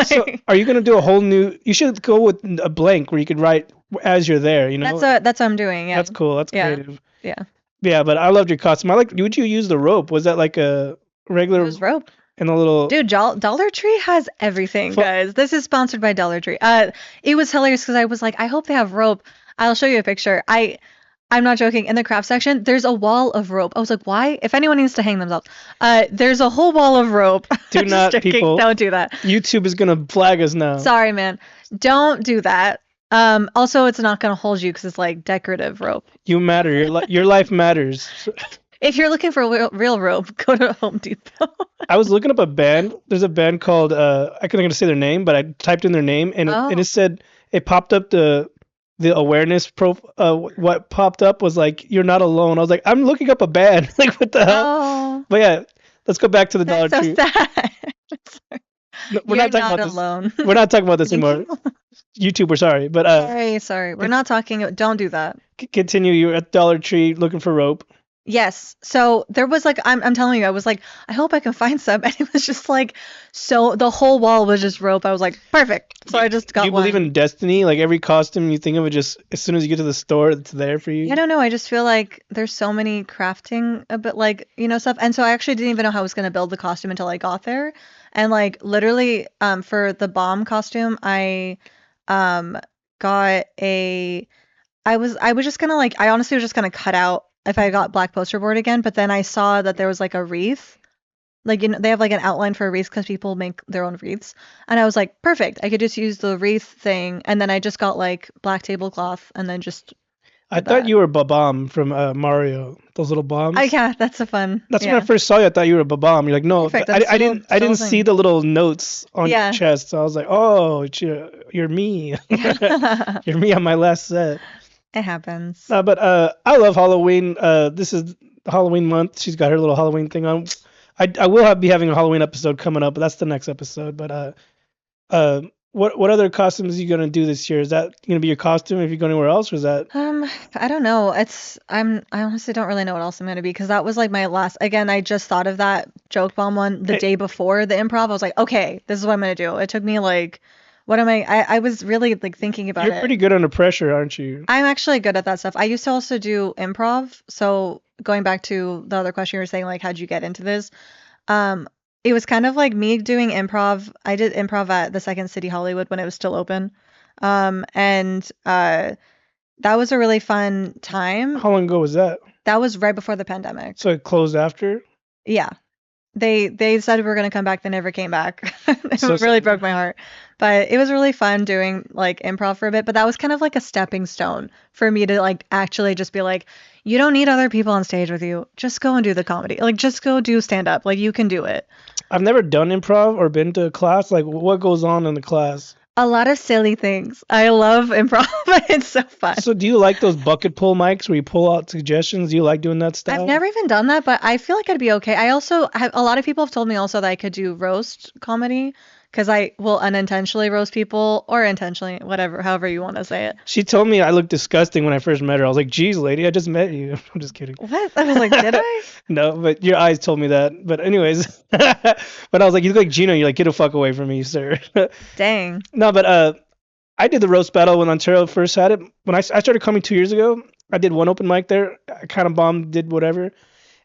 So are you gonna do a whole new? You should go with a blank where you could write as you're there. You know. That's what I'm doing. Yeah. That's cool. That's creative. Yeah. Yeah, but I loved your costume. I like. Would you use the rope? Was that like a It regular was rope. and a little? Dude, Dollar Tree has everything, Fu- guys. This is sponsored by Dollar Tree. It was hilarious because I was like, I hope they have rope. I'll show you a picture. I'm not joking. In the craft section, there's a wall of rope. I was like, why? If anyone needs to hang themselves, there's a whole wall of rope. do Just not, joking. people. Don't do that. YouTube is gonna flag us now. Sorry, man. Don't do that. Also, it's not gonna hold you because it's like decorative rope. You matter. Your life matters. If you're looking for real rope, go to Home Depot. I was looking up a band. There's a band called I couldn't gonna say their name, but I typed in their name and Oh. it said it popped up the awareness pro. What popped up was like you're not alone. I was like I'm looking up a band. Like what the hell? Oh, But yeah, let's go back to the Dollar that's so Tree. sad. No, we're You're not talking not about this. alone. We're not talking about this Thank anymore. you. YouTube, we're sorry, but Sorry. We're not talking. Don't do that. continue. You're at Dollar Tree looking for rope. Yes. So there was like, I'm telling you, I was like, I hope I can find some. And it was just like, so the whole wall was just rope. I was like, perfect. So I just Do got you believe one. in destiny? Like every costume you think of it, just as soon as you get to the store, it's there for you. I don't know. I just feel like there's so many crafting, a bit like, stuff. And so I actually didn't even know how I was going to build the costume until I got there. And like literally, for the bomb costume, I um got a I was just gonna like I honestly was just gonna cut out if I got black poster board again, but then I saw that there was like a wreath. Like they have like an outline for a wreath because people make their own wreaths. And I was like, perfect. I could just use the wreath thing and then I just got like black tablecloth and then just I did thought that. you were Babam from Mario. Those little Oh bombs. yeah, that's a fun. That's when I Yeah. first saw you. I thought you were a Babam. You're like, no, Perfect. That's I still didn't a see thing. the little notes on your Yeah. chest. So I was like, oh, you're me. Yeah. You're me on my last set. It happens. No, but I love Halloween. This is Halloween month. She's got her little Halloween thing on. I will be having a Halloween episode coming up, but that's the next episode. But uh, what other costumes are you gonna do this year? Is that gonna be your costume if you go anywhere else, or is that I don't know. I honestly don't really know what else I'm gonna be because that was like my last. Again, I just thought of that joke bomb one the hey, day before the improv. I was like, okay, this is what I'm gonna do. It took me like, what am I was really like thinking about you're it. pretty good under pressure, aren't you? I'm actually good at that stuff. I used to also do improv. So going back to the other question you were saying, like, how'd you get into this? Um, it was kind of like me doing improv. I did improv at the Second City Hollywood when it was still open. And that was a really fun time. How long ago was that? That was right before the pandemic. So it closed after. Yeah. They said we were gonna come back, they never came back. So It really broke my heart. But it was really fun doing like improv for a bit, but that was kind of like a stepping stone for me to like actually just be like, you don't need other people on stage with you. Just go and do the comedy. Like just go do stand up. Like you can do it. I've never done improv or been to a class. Like what goes on in the class? A lot of silly things. I love improv. It's so fun. So do you like those bucket pull mics where you pull out suggestions? Do you like doing that I've style? never even done that, but I feel like I'd be okay. I also have a lot of people have told me also that I could do roast comedy because I will unintentionally roast people or intentionally, whatever, however you want to say it. She told me I looked disgusting when I first met her. I was like, "Geez, lady, I just met you." I'm just kidding. What? I was like, did I? No, but your eyes told me that. But anyways, but I was like, "You look like Gino." You're like, "Get the fuck away from me, sir." Dang. No, but I did the roast battle when Ontario first had it. When I started coming 2 years ago, I did one open mic there. I kind of bombed, did whatever.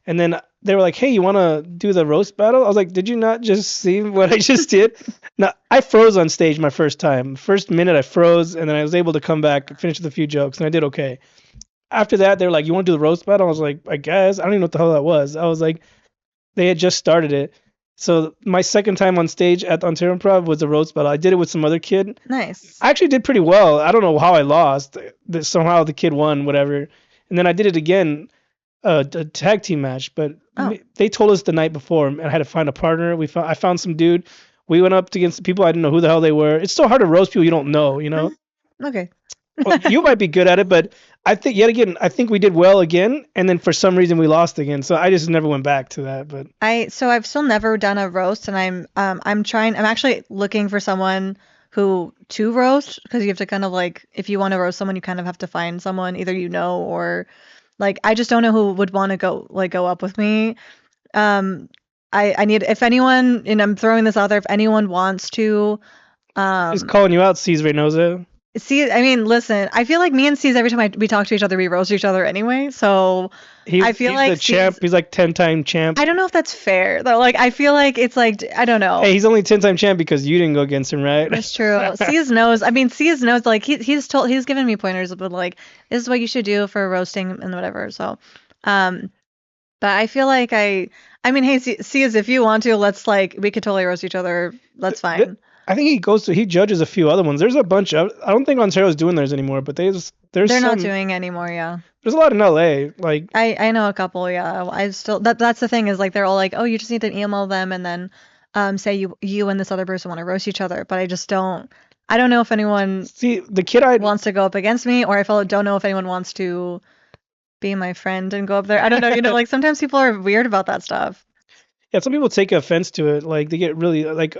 And then they were like, "Hey, you want to do the roast battle?" I was like, "Did you not just see what I just did?" No, I froze on stage my first time. First minute I froze, and then I was able to come back, finish with a few jokes, and I did okay. After that, they were like, "You want to do the roast battle?" I was like, "I guess." I don't even know what the hell that was. I was like, they had just started it. So my second time on stage at the Ontario Improv was a roast battle. I did it with some other kid. Nice. I actually did pretty well. I don't know how I lost. Somehow the kid won, whatever. And then I did it again, a tag team match. But Oh. they told us the night before, and I had to find a partner. I found some dude. We went up against the people I didn't know who the hell they were. It's so hard to roast people you don't know, you know. Okay. Well, you might be good at it, but I think yet again, I think we did well again, and then for some reason we lost again. So I just never went back to that. But I've still never done a roast and I'm actually looking for someone who to roast because you have to kind of like if you want to roast someone you kind of have to find someone either or like I just don't know who would want to go up with me. Um I need if anyone and I'm throwing this out there if anyone wants to just um calling you out, Caesar knows it. See, I mean, listen, I feel like me and C's every time we talk to each other, we roast each other anyway. So I feel He's the like champ. C's. He's like 10-time champ. I don't know if that's fair though. Like, I feel like it's like I don't know. Hey, he's only 10-time champ because you didn't go against him, right? That's true. C's knows. I mean, C's knows. Like he's given me pointers, but like this is what you should do for roasting and whatever. So, um, but I feel like I mean, hey, C's, if you want to, let's like we could totally roast each other. That's Th- fine. I think he judges a few other ones. There's a bunch of I don't think Ontario's doing theirs anymore, but there's They're not some doing anymore. Yeah. there's a lot in LA. Like I know a couple, yeah. I still that's the thing is like they're all like, oh, you just need to email them and then say you and this other person want to roast each other. But I don't know if anyone see the kid I wants to go up against me, or don't know if anyone wants to be my friend and go up there. I don't know, like sometimes people are weird about that stuff. yeah, some people take offense to it. Like they get really like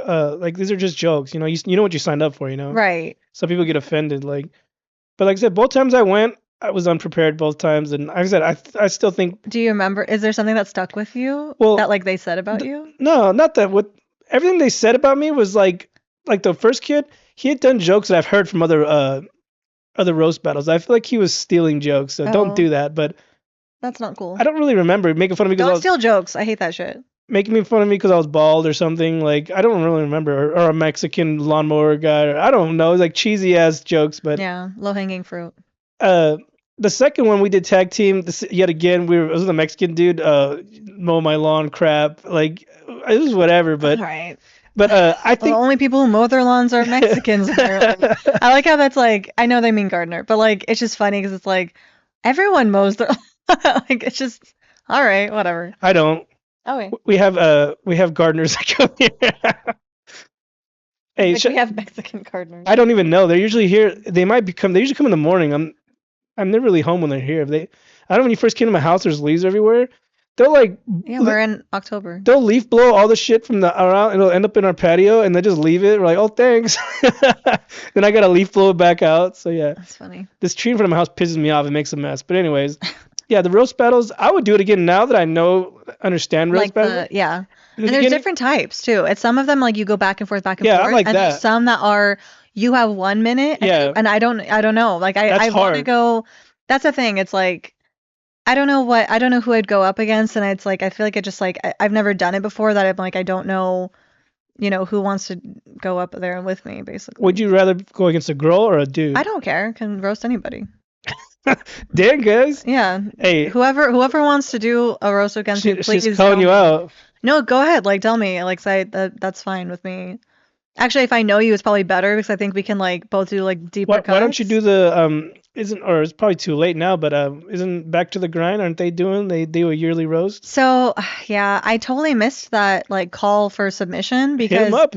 these are just jokes. You know what you signed up for. Right. Some people get offended. But like I said, both times I went, I was unprepared both times, and like I said, I still think Do you remember, is there something that stuck with you well that like they said about you? no, not that. What everything they said about me was like the first kid, he had done jokes that I've heard from other roast battles. I feel like he was stealing jokes, so don't Oh, do that. But that's not cool. I don't really remember making fun of me because I Don't was steal jokes. I hate that shit. making me fun of me because I was bald or something. Like I don't really remember, or a Mexican lawnmower guy. Or, I don't know, like cheesy ass jokes. But Yeah, low hanging fruit. uh, the second one we did tag team. Yet again, it was a Mexican dude mow my lawn crap. Like it was whatever. All But right. I Well, the think only people who mow their lawns are Mexicans, apparently. I like how that's like, I know they mean gardener, but like, it's just funny because it's like, everyone mows their, like, it's just, all right, whatever. I don't. Oh, wait. We have gardeners that come here. Hey, Like, we have Mexican gardeners. I don't even know. They're usually here. They usually come in the morning. I'm never really home when they're here. If they, I don't know, when you first came to my house, there's leaves everywhere. They'll like, Yeah, we're in October. they'll leaf blow all the shit from the around, and it'll end up in our patio, and they just leave it. We're like, oh, thanks. Then I gotta leaf blow it back out. So yeah, That's funny. this tree in front of my house pisses me off. It makes a mess. But anyways, yeah, the roast battles. I would do it again now that I understand roast Like battles. yeah. In the And there's beginning- different types too. It's some of them like you go back and forth, back and Yeah, I forth. like And that. there's some that are, you have 1 minute Yeah. and I don't know. Like That's I want to hard. go, that's the thing. It's like, I don't know who I'd go up against, and it's like I feel like it just like I've never done it before that I'm like I don't know, who wants to go up there with me basically. Would you rather go against a girl or a dude? I don't care. Can roast anybody. Damn, guys. Yeah. Hey, Whoever wants to do a roast against me, please she's calling tell you me. out. No, go ahead. Like tell me. Like say that's fine with me. Actually, if I know you, it's probably better because I think we can like both do like deeper Why don't you cuts. do the isn't or it's probably too late now, but isn't Back to the Grind? Aren't they doing? They do a yearly roast. So, yeah, I totally missed that like call for submission Hit 'em because up.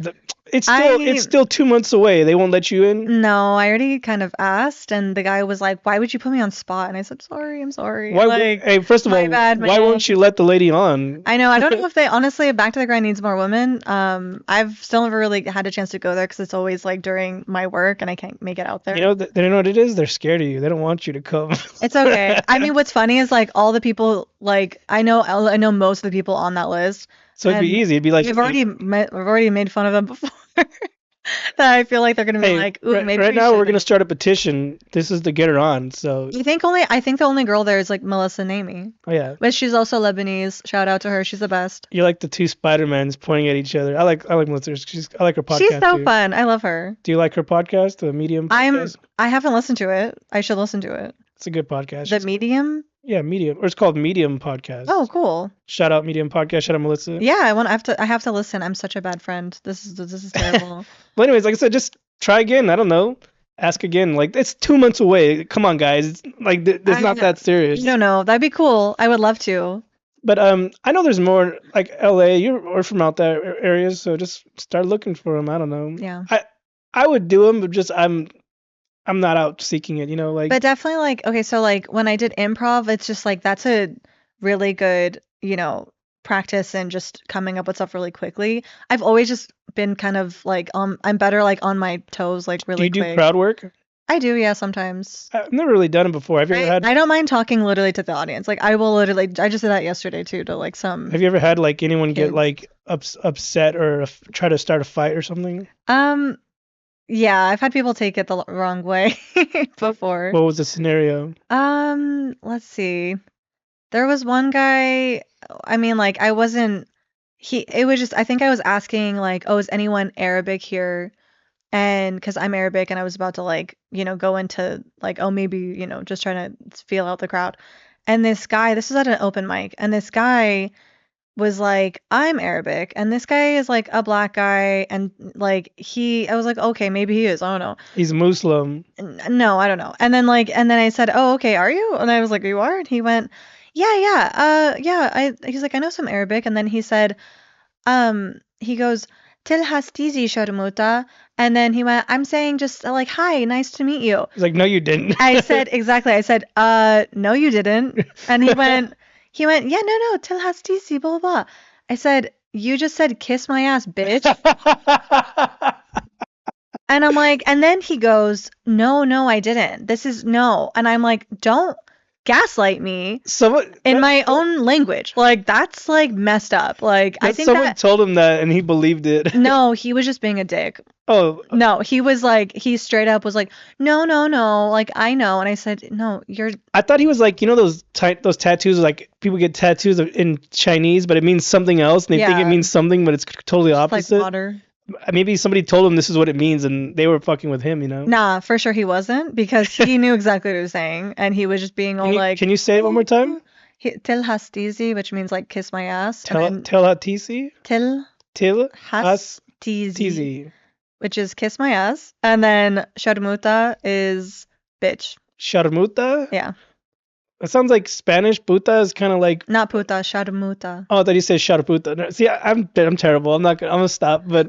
It's still 2 months away. They won't let you in. no, I already kind of asked, and the guy was like, "Why would you put me on spot?" And I said, "Sorry, I'm sorry." Why? Like, Hey, first of my all, bad, why man. won't you let the lady on? I know. I don't know if they honestly, Back to the Grind needs more women. I've still never really had a chance to go there because it's always like during my work and I can't make it out there. You know, they don't know what it is. They're scared of you. They don't want you to come. It's okay. I mean, what's funny is like all the people, like I know most of the people on that list, So it'd be and easy. It'd be like, we've already made fun of them before. That I feel like they're gonna be hey, like, ooh, maybe right we now we're shouldn't. gonna start a petition. This is to get her on. So, I think the only girl there is like Melissa Naimi, oh yeah, but she's also Lebanese. Shout out to her. She's the best. you're like the two Spider-Mans pointing at each other. I like Melissa. I like her podcast She's so too. fun. I love her. Do you like her podcast, the Medium podcast? I haven't listened to it. I should listen to it. It's a good podcast. The Medium? Yeah, Medium, or it's called Medium Podcast. Oh, cool. Shout out Medium Podcast. Shout out Melissa. Yeah, I have to listen. I'm such a bad friend. This is terrible. Well, anyways, like I said, just try again. I don't know. Ask again. Like it's 2 months away. Come on, guys. It's like it's I not know. that serious. I don't know. That'd be cool. I would love to. But I know there's more like LA. You're from out there areas, so just start looking for them. I don't know. Yeah. I would do them, but just I'm not out seeking it. Like But definitely like okay, so like when I did improv, it's just like that's a really good, practice and just coming up with stuff really quickly. I've always just been kind of like I'm better like on my toes like do really you do quick. crowd work? I do, yeah, sometimes. I've never really done it before. Have you ever had? I don't mind talking literally to the audience. Like I will literally I just did that yesterday too to like some Have you ever had like anyone get kids. like upset or try to start a fight or something? um Yeah, I've had people take it the wrong way before. What was the scenario? Let's see. There was one guy, I mean, like, I wasn't, it was just, I think I was asking, like, oh, is anyone Arabic here? And because I'm Arabic and I was about to, like, go into, like, oh, maybe, just trying to feel out the crowd. And this guy, this was at an open mic, and this guy was like, I'm Arabic, and this guy is like a black guy, and like I was like, okay, maybe he is, I don't know. He's Muslim. No, I don't know. And then I said, oh, okay, are you? And I was like, you are? And he went, yeah, yeah, yeah. He's like, I know some Arabic, and then he said, he goes, Til hastizi sharmuta, and then he went, I'm saying just like, hi, nice to meet you. He's like, no, you didn't. I said, exactly. I said, no, you didn't. And he went, yeah, no, Til hastizi, blah, blah, blah. I said, you just said, kiss my ass, bitch. And I'm like, and then he goes, no, I didn't. This is no. And I'm like, don't gaslight me in my own language. Like, that's like messed up. Like, I think someone told him that and he believed it. No, he was just being a dick. Oh. No, he was like, he straight up was like, no, like, I know. And I said, no, you're. I thought he was like, those tattoos, like people get tattoos in Chinese, but it means something else, and they think it means something, but it's totally opposite. Like water. Maybe somebody told him this is what it means, and they were fucking with him, Nah, for sure he wasn't, because he knew exactly what he was saying, and he was just being all like. Can you say it one more time? Til hastizi, which means like kiss my ass. Til hatisi? Til hastizi, which is kiss my ass, and then sharmuta is bitch. Sharmuta? Yeah. It sounds like Spanish. Puta is kind of like. Not puta, sharmuta. Oh, I thought you said sharputa. See, I'm terrible. I'm gonna stop. But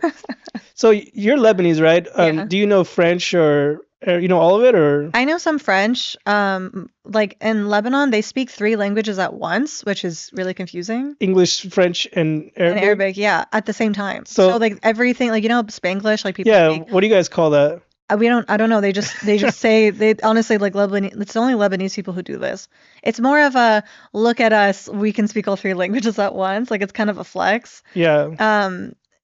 so you're Lebanese, right? Yeah. Do you know French or you know all of it, or? I know some French. Like in Lebanon, they speak 3 languages at once, which is really confusing. English, French, and Arabic. And Arabic, yeah, at the same time. So like everything, like Spanglish, like people. Yeah. Speak. What do you guys call that? I don't know. They just say, they honestly, like, Lebanese, it's only Lebanese people who do this. It's more of a look at us, we can speak all 3 languages at once. Like, it's kind of a flex. Yeah.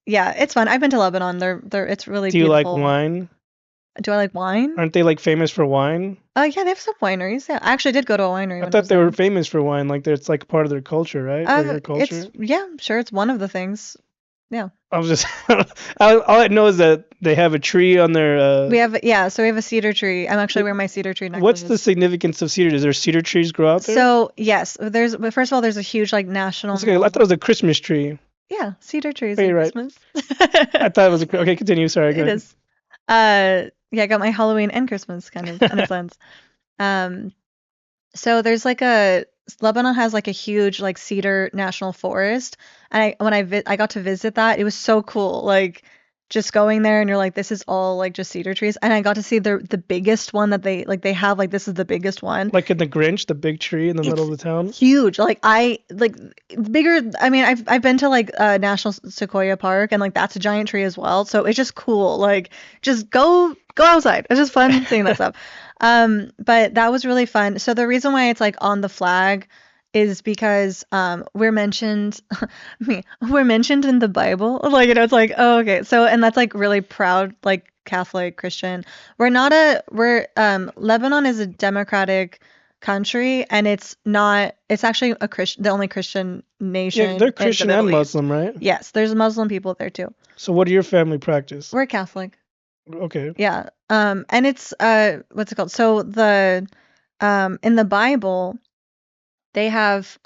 Yeah, it's fun. I've been to Lebanon. It's really beautiful. Do you beautiful. like wine? Do I like wine? Aren't they like famous for wine? Yeah, they have some wineries. Yeah, I actually did go to a winery. I thought they were famous for wine. Like, it's like part of their culture, right? Or their culture. Yeah, sure. It's one of the things. Yeah. I was just all I know is that they have a tree on their. So we have a cedar tree. I'm actually wearing my cedar tree necklace. What's the significance of cedar? Is there cedar trees grow out there? So yes, but first of all, there's a huge like national. Okay, I thought it was a Christmas tree. Yeah, cedar trees. You're right. Christmas. I thought it was okay. Continue. Sorry. Go ahead. It is. Yeah, I got my Halloween and Christmas kind of plans. So there's like Lebanon has like a huge like cedar national forest, and when I got to visit that, it was so cool. Like just going there and you're like, this is all like just cedar trees, and I got to see the biggest one that they have. Like this is the biggest one. Like in the Grinch, the big tree in the middle of the town. Huge. Like bigger. I mean, I've been to like National Sequoia Park, and like that's a giant tree as well. So it's just cool. Like just go outside. It's just fun seeing that stuff. But that was really fun. So the reason why it's like on the flag is because we're mentioned in the Bible. Like, it's like, oh, okay. So, and that's like really proud, like Catholic Christian. Lebanon is a democratic country, and it's actually the only Christian nation. Yeah, they're Christian and Muslim, right? Yes, there's Muslim people there too. So what do your family practice? We're Catholic. Okay. Yeah. And it's what's it called? So in the Bible, they have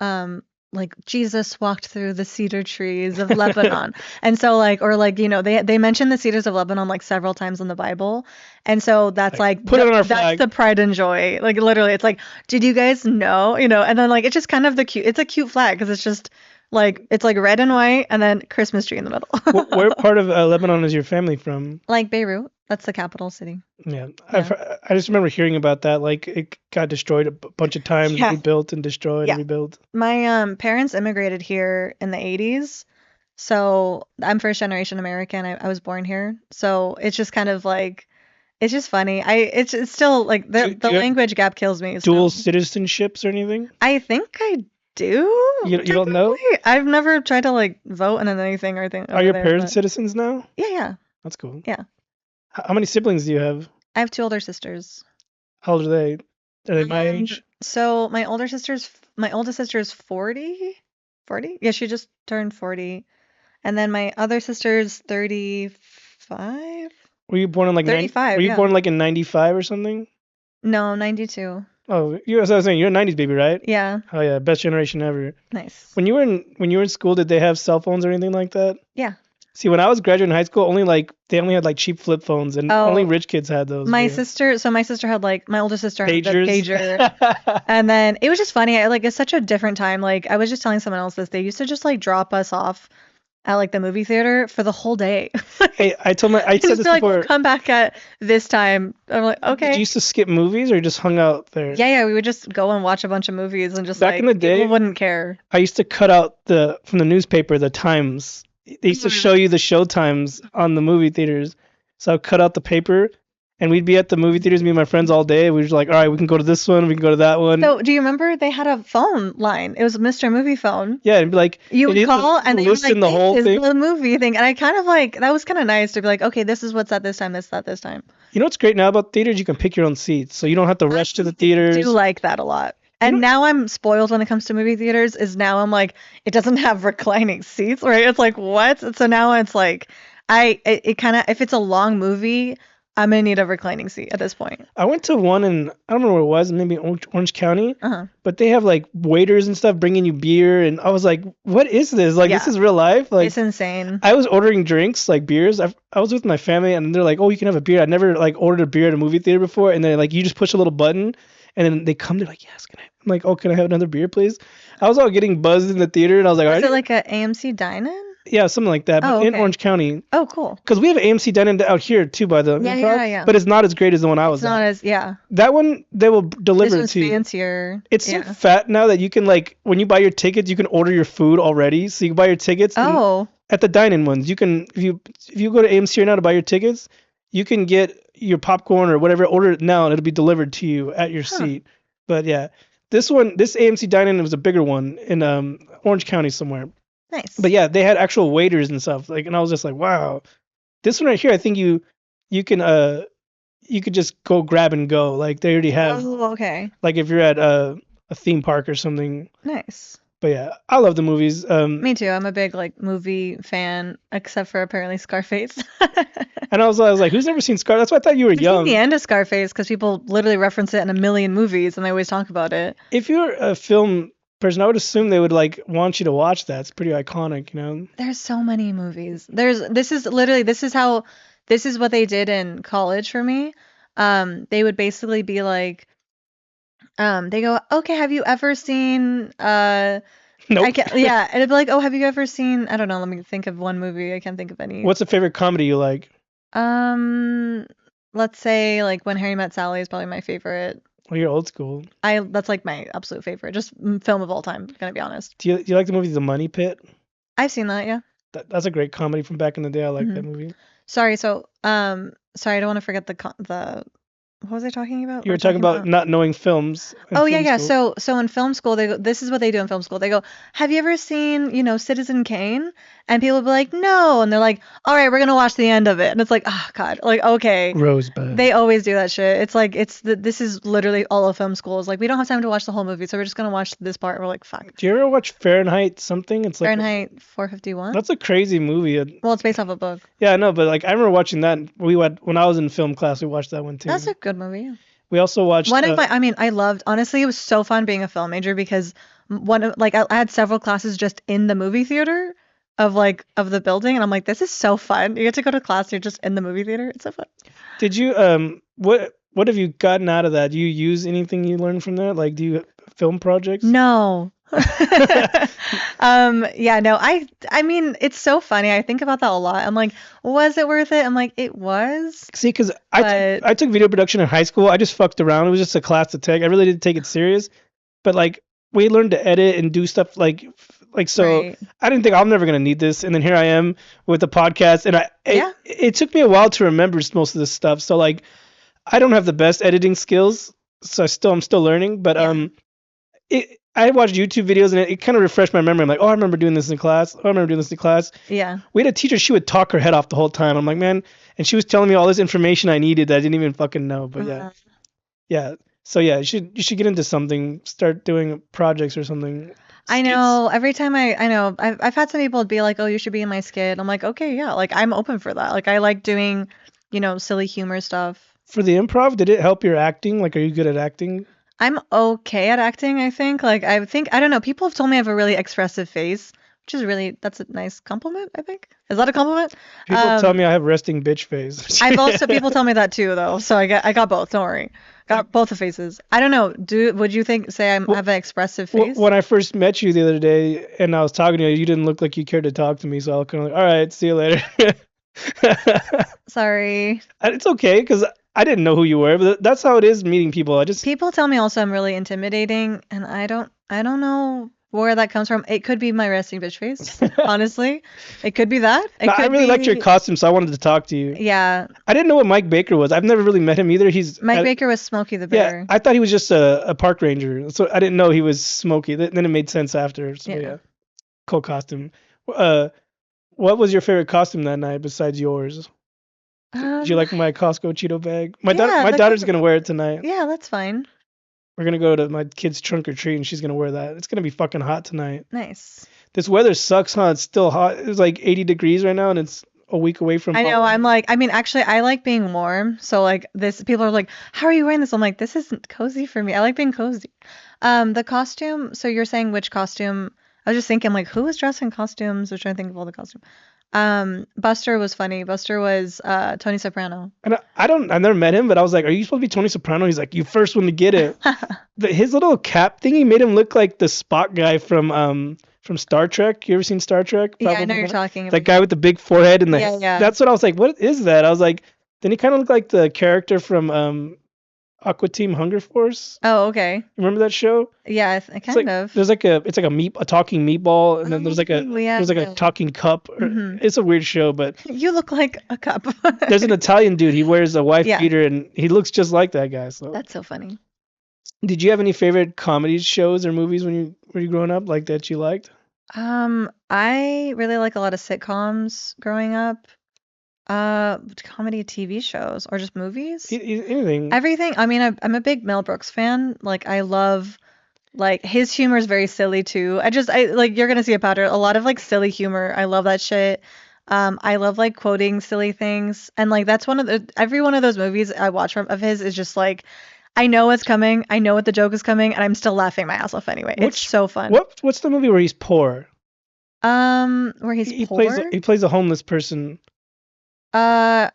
like Jesus walked through the cedar trees of Lebanon. And so like, or like, they mention the cedars of Lebanon like several times in the Bible. And so that's like put it on our flag. That's the pride and joy. Like literally it's like, did you guys know? And then like it's just kind of it's a cute flag because it's just like it's like red and white and then Christmas tree in the middle. Where part of Lebanon is your family from? Like Beirut. That's the capital city. Yeah. I just remember hearing about that. Like it got destroyed a bunch of times, rebuilt and destroyed and rebuilt. My parents immigrated here in the 80s. So I'm first generation American. I was born here. So it's just kind of like, it's just funny. It's still like the language gap kills me. Dual citizenships or anything? I think I do. You don't know? I've never tried to like vote on anything or anything. Are your parents citizens now? Yeah. That's cool. Yeah. How many siblings do you have? I have two older sisters. How old are they? Are they my age? So my oldest sister is 40. 40? Yeah, she just turned 40. And then my other sister's 35? Were you born in like Were 35, you yeah. born like in '95 or something? No, 92. Oh, you. As I was saying, you're a '90s baby, right? Yeah, Oh yeah, best generation ever. nice. When you were in school, did they have cell phones or anything like that? Yeah. See, when I was graduating high school, they only had like cheap flip phones, and only Oh, rich kids had those. my Yeah. sister, so my sister had like my older sister had the Pagers. pager. And then it was just funny. It's such a different time. Like I was just telling someone else this. They used to just like drop us off at like the movie theater for the whole day. Hey, I said Just this be like, we'll before. come back at this time. I'm like, Did you okay. used to skip movies or you just hung out there? Yeah, we would just go and watch a bunch of movies and just Back in like the people day, wouldn't care. I used to cut out from the newspaper the times. They used to show you the show times on the movie theaters. So I'd cut out the paper and we'd be at the movie theaters, me and my friends all day. We were just like, all right, we can go to this one, we can go to that one. So, do you remember they had a phone line? It was Mr. Movie Phone. Yeah, and be like, You and would you'd call and they were like, loosen the "This whole is thing. the movie thing," and I kind of like that was kind of nice to be like, "Okay, this is what's at this time, this at this time." You know what's great now about theaters? You can pick your own seats, so you don't have to rush to the theaters. I do like that a lot. You And know- now I'm spoiled when it comes to movie theaters. Is now I'm like, it doesn't have reclining seats, right? It's like what? So now it's like, it kind of if it's a long movie, I'm gonna need a reclining seat at this point. I went to one in, I don't know where it was, maybe Orange County, Uh-huh. but they have like waiters and stuff bringing you beer, and I was like, what is this? Like, this Yeah. is real life? Like, It's insane. I was ordering drinks, like beers. I was with my family, and they're like, "Oh, you can have a beer." I'd never like ordered a beer at a movie theater before, and then like you just push a little button, and then they come. They're like, "Yes, can I?" I'm like, "Oh, can I have another beer, please?" I was all getting buzzed in the theater, and I was like, Is "All it right, like a AMC dine-in? yeah, something like that." But Oh, in okay. Orange County, Oh, cool. because we have AMC dine-in out here too by the Yeah, improv, yeah. but it's not as great as the one I was It's not at. as yeah. That one they will This deliver it one's to you. fancier. It's so Yeah. fat now that you can like when you buy your tickets, you can order your food already. So you can buy your tickets. And Oh, at the dine-in ones, you can if you go to AMC right now to buy your tickets, you can get your popcorn or whatever, order it now and it'll be delivered to you at your huh. seat. But yeah, this AMC dine-in was a bigger one in Orange County somewhere. Nice. But yeah, they had actual waiters and stuff. Like, and I was just like, wow, this one right here, I think you could just go grab and go. Like they already have Oh, okay. like if you're at a theme park or something. Nice. But yeah, I love the movies. Me too. I'm a big like movie fan, except for apparently Scarface. And I was like, who's never seen Scar? That's why I thought you were I've seen young. the end of Scarface because people literally reference it in a million movies and they always talk about it. If you're a film person, I would assume they would like want you to watch that. It's pretty iconic, you know. There's so many movies. This is what they did in college for me. They would basically be like, they go, okay, have you ever seen Nope. yeah, and it'd be like, oh, have you ever seen, I don't know, let me think of one movie. I can't think of any. What's a favorite comedy you like? Let's say like When Harry Met Sally is probably my favorite. Well, you're old school. That's like my absolute favorite, just film of all time, gonna be honest. Do you like the movie The Money Pit? I've seen that, yeah. That's a great comedy from back in the day. I like that movie. Sorry, sorry, I don't want to forget the what was I talking about? You were talking about not knowing films. Oh yeah. So in film school, this is what they do in film school. They go, have you ever seen, Citizen Kane? And people will be like, no, and they're like, all right, we're gonna watch the end of it, and it's like, oh god, like okay. Rosebud. They always do that shit. It's like this is literally all of film school. It's like we don't have time to watch the whole movie, so we're just gonna watch this part. We're like, fuck. Do you ever watch Fahrenheit something? It's like Fahrenheit 451. That's a crazy movie. Well, it's based off a book. Yeah, I know, but like I remember watching that. When I was in film class, we watched that one too. That's a good movie. Yeah. We also watched. I loved, honestly, it was so fun being a film major because I had several classes just in the movie theater of the building, and I'm like, this is so fun. You get to go to class, you're just in the movie theater. It's so fun. Did you what have you gotten out of that? Do you use anything you learned from that? Like, do you film projects? No. Yeah, no, I mean, it's so funny. I think about that a lot. I'm like, was it worth it? I'm like, it was. See, because I took video production in high school. I just fucked around. It was just a class to take. I really didn't take it serious. But like, we learned to edit and do stuff like so. Right. I didn't think I'm never gonna need this, and then here I am with the podcast, and it took me a while to remember most of this stuff. So like, I don't have the best editing skills, so I'm still learning. But I watched YouTube videos and it kind of refreshed my memory. I'm like, oh, I remember doing this in class. Oh, I remember doing this in class. Yeah. We had a teacher, she would talk her head off the whole time. I'm like, man, and she was telling me all this information I needed that I didn't even fucking know. But yeah, Mhm. yeah. So yeah, you should get into something, start doing projects or something. I Skits know. Every time I know, I've had some people be like, "Oh, you should be in my skit." I'm like, "Okay, yeah." Like I'm open for that. Like I like doing, silly humor stuff. for the improv. Did it help your acting? Like, are you good at acting? I'm okay at acting, I think. Like I don't know, people have told me I have a really expressive face, which is really that's a nice compliment, I think. Is that a compliment? People tell me I have resting bitch face. I've also people tell me that too though. So I got both, don't worry. Got both the faces. I don't know. Would you say I Well, have an expressive face? when I first met you the other day and I was talking to you, you didn't look like you cared to talk to me. So I was kind of like, all right, see you later. Sorry. It's okay because I didn't know who you were, but that's how it is meeting people. I just People tell me also I'm really intimidating, and I don't know where that comes from. It could be my resting bitch face, honestly. It could be that. no, It I could really liked your be costume, so I wanted to talk to you. yeah. I didn't know what Mike Baker was. I've never really met him either. Mike Baker was Smokey the Yeah, Bear. I thought he was just a park ranger, so I didn't know he was Smokey. Then it made sense after. So Yeah. yeah, cool costume. Uh, what was your favorite costume that night besides yours? Did you Um, like my Costco Cheeto bag? yeah, My the daughter's cover. gonna wear it tonight. Yeah, that's fine. We're gonna go to my kid's trunk or treat, and she's gonna wear that. It's gonna be fucking hot tonight. Nice. This weather sucks, huh? It's still hot. It's like 80 degrees right now, and it's a week away from I know. Halloween. I mean, actually, I like being warm. So like this, people are like, "How are you wearing this?" I'm like, "This isn't cozy for me. I like being cozy." The costume. So you're saying which costume? I was just thinking, like, who was dressed in costumes? I was trying to think of all the costumes. Buster was funny. Buster was Tony Soprano. And I've never met him, but I was like, "Are you supposed to be Tony Soprano?" He's like, "You first one to get it." His little cap thingy made him look like the Spock guy from Star Trek. You ever seen Star Trek? Yeah, I know Probably you're not. talking That about. guy with the big forehead and Yeah, yeah. that's what I was like. What is that? I was like, then he kind of looked like the character from Aqua Team Hunger Force. Oh, okay. Remember that show? Yeah, It's like kind of. there's like a talking meatball, and then Oh, yeah, there's like a yeah. talking cup. Hmm. It's a weird show, but You look like a cup. there's an Italian dude. He wears a wife Yeah, beater, and he looks just like that guy. So, that's so funny. did you have any favorite comedy shows or movies when you were you growing up, like that you liked? I really like a lot of sitcoms growing up. Comedy TV shows or just movies. Anything? Everything. I mean, I'm a big Mel Brooks fan. Like, I love like his humor is very silly too. I like you're gonna see a pattern. A lot of like silly humor. I love that shit. I love like quoting silly things, and like that's one of the every one of those movies I watch of his is just like I know what's coming. I know what the joke is coming, and I'm still laughing my ass off anyway. It's Which so fun. what's the movie where he's poor? Where he's He poor. he plays a homeless person. Uh,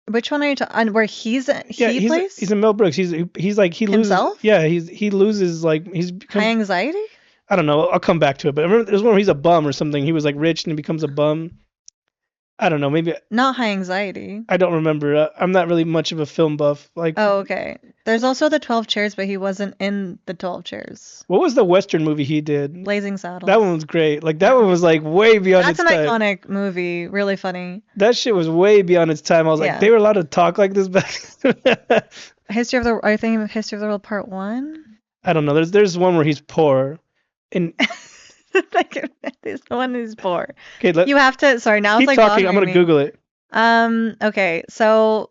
which one are you talking? Where Yeah, he plays he's a Mel Brooks. He's like he loses. himself? Yeah, he loses like High anxiety? I don't know. I'll come back to it. But I remember there's one where he's a bum or something. He was like rich and he becomes a bum. I don't know. Maybe Not high anxiety. I don't remember. I'm not really much of a film buff. Like, Oh, okay. There's also the 12 Chairs, but he wasn't in the 12 Chairs. what was the Western movie he did? Blazing Saddles. That one was great. Like that one was like way beyond That's its an time. iconic movie. Really funny. That shit was way beyond its time. I was like, Yeah. they were allowed to talk like this back. History of the I think History of the World Part 1. I don't know. There's one where he's poor, and Like this one is poor. okay, You have to sorry, now it's keep like talking. I'm bothering gonna me. Google it. Okay. So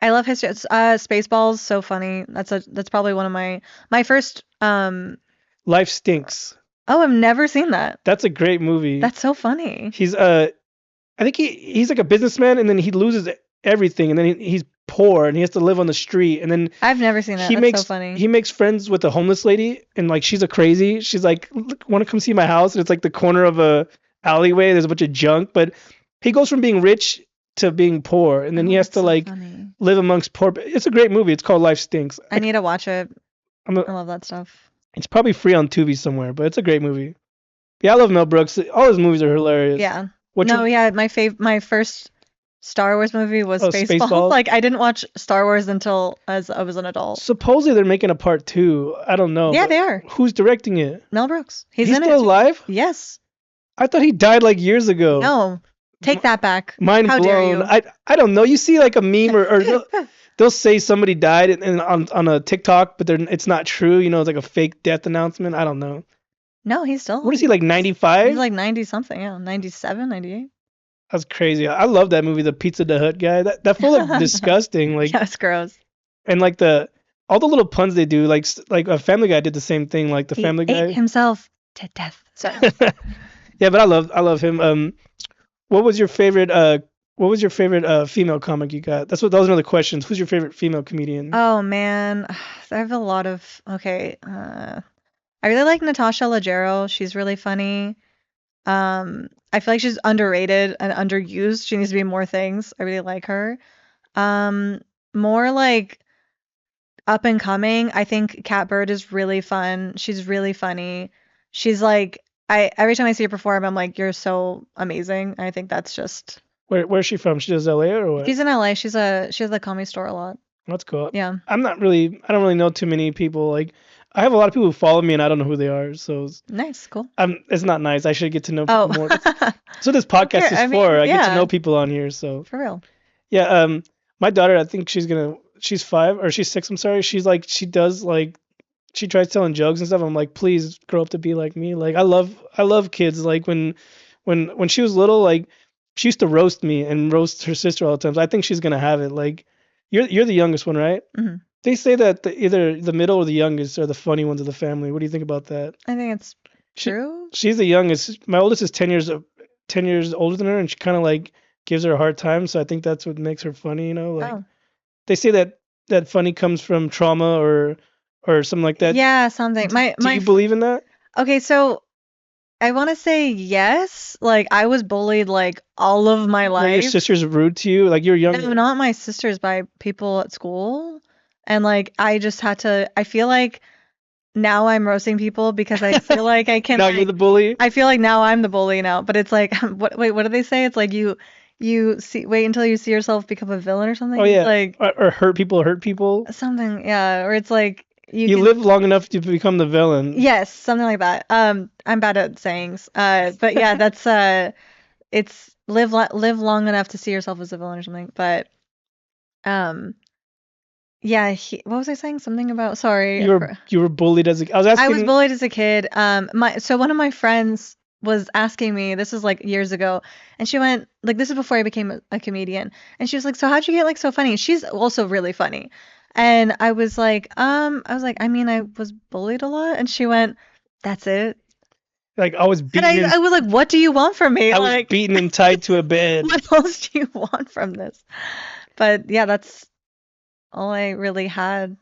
I love history. Spaceballs, so funny. That's probably one of my first Life Stinks. Oh, I've never seen that. That's a great movie. That's so funny. He's I think he's like a businessman, and then he loses everything, and then he's poor, and he has to live on the street, and then I've never seen that. he That's makes so funny. he makes friends with a homeless lady, and like she's a crazy. She's like, want to come see my house? And it's like the corner of a alleyway. There's a bunch of junk, but he goes from being rich to being poor, and then Oh, he has that's to so like funny. live amongst poor. It's a great movie. It's called Life Stinks. I need to watch it. I'm a, I love that stuff. it's probably free on Tubi somewhere, but it's a great movie. Yeah, I love Mel Brooks. All his movies are hilarious. Yeah. Which No, one- yeah, my first Star Wars movie was Oh, Spaceballs. Spaceballs? Like I didn't watch Star Wars until as I was an adult. Supposedly they're making a part 2. I don't know. Yeah, but they are. Who's directing it? Mel Brooks. He's He's in still it. alive? Yes. I thought he died like years ago. No. Take that back. Mind How dare blown. you? I don't know. You see like a meme or they'll say somebody died on a TikTok, but it's not true. You know, it's like a fake death announcement. I don't know. No, he's What is still he like he's 95? like 90 something, yeah, 97, 98. That's crazy. I love that movie, the Pizza the Hut guy. That fool looked disgusting. Like Yeah, it's gross. and like the all the little puns they do. Like a Family Guy did the same thing. Like the He Family ate Guy. himself to death. So, Yeah, but I love him. What was your favorite female comic you got? Those are the questions. Who's your favorite female comedian? oh man, I have a lot of okay. I really like Natasha Leggero. She's really funny. I feel like she's underrated and underused. She needs to be in more things. I really like her. Um, More like up and coming. I think Cat Bird is really fun. She's really funny. She's like I every time I see her perform, I'm like, you're so amazing. I think that's just Where's she from? She does LA or what? she's in LA. She has the Comedy Store a lot. That's cool. Yeah. I don't really know too many people. Like I have a lot of people who follow me and I don't know who they are. So Nice, cool. it's not nice. I should get to know people Oh. more. So this podcast is I for. mean, I get to yeah, know people on here. So for real. yeah. My daughter, I think she's 5 or she's 6. I'm sorry. She tries telling jokes and stuff. I'm like, please grow up to be like me. Like I love kids. Like when she was little, like she used to roast me and roast her sister all the time. So I think she's gonna have it. Like you're the youngest one, right? Hmm. They say that either the middle or the youngest are the funny ones of the family. What do you think about that? I think it's She true. she's the youngest. My oldest is 10 years older than her, and she kind of like gives her a hard time. So I think that's what makes her funny. You know, like Oh. they say that funny comes from trauma or something like that. Yeah, something. Do you believe in that? Okay, so I want to say yes. Like I was bullied like all of my Were your life. sisters rude to you? Like you're No, younger. not my sisters, by people at school. And like I just had to I feel like now I'm roasting people because I feel like I can Now you're like the bully. I feel like now I'm the bully now, but it's like what do they say? It's like you see wait until you see yourself become a villain or something. Oh It's yeah, like or hurt people. something, yeah, or it's like you You can live long enough to become the villain. yes, something like that. I'm bad at sayings. But yeah, that's it's live long enough to see yourself as a villain or something. But um yeah, what was I saying? Something about sorry. You were bullied as a. I was I was asking. bullied as a kid. So one of my friends was asking me, this was like years ago, and she went like this is before I became a comedian, and she was like, "So how'd you get like so funny?" She's also really funny, and I was like, I mean, I was bullied a lot, and she went, "That's it." Like I was And beaten. I was like, "What do you want from me? I was Like, beaten and tied to a bed. what else do you want from this?" But yeah, that's all I really had.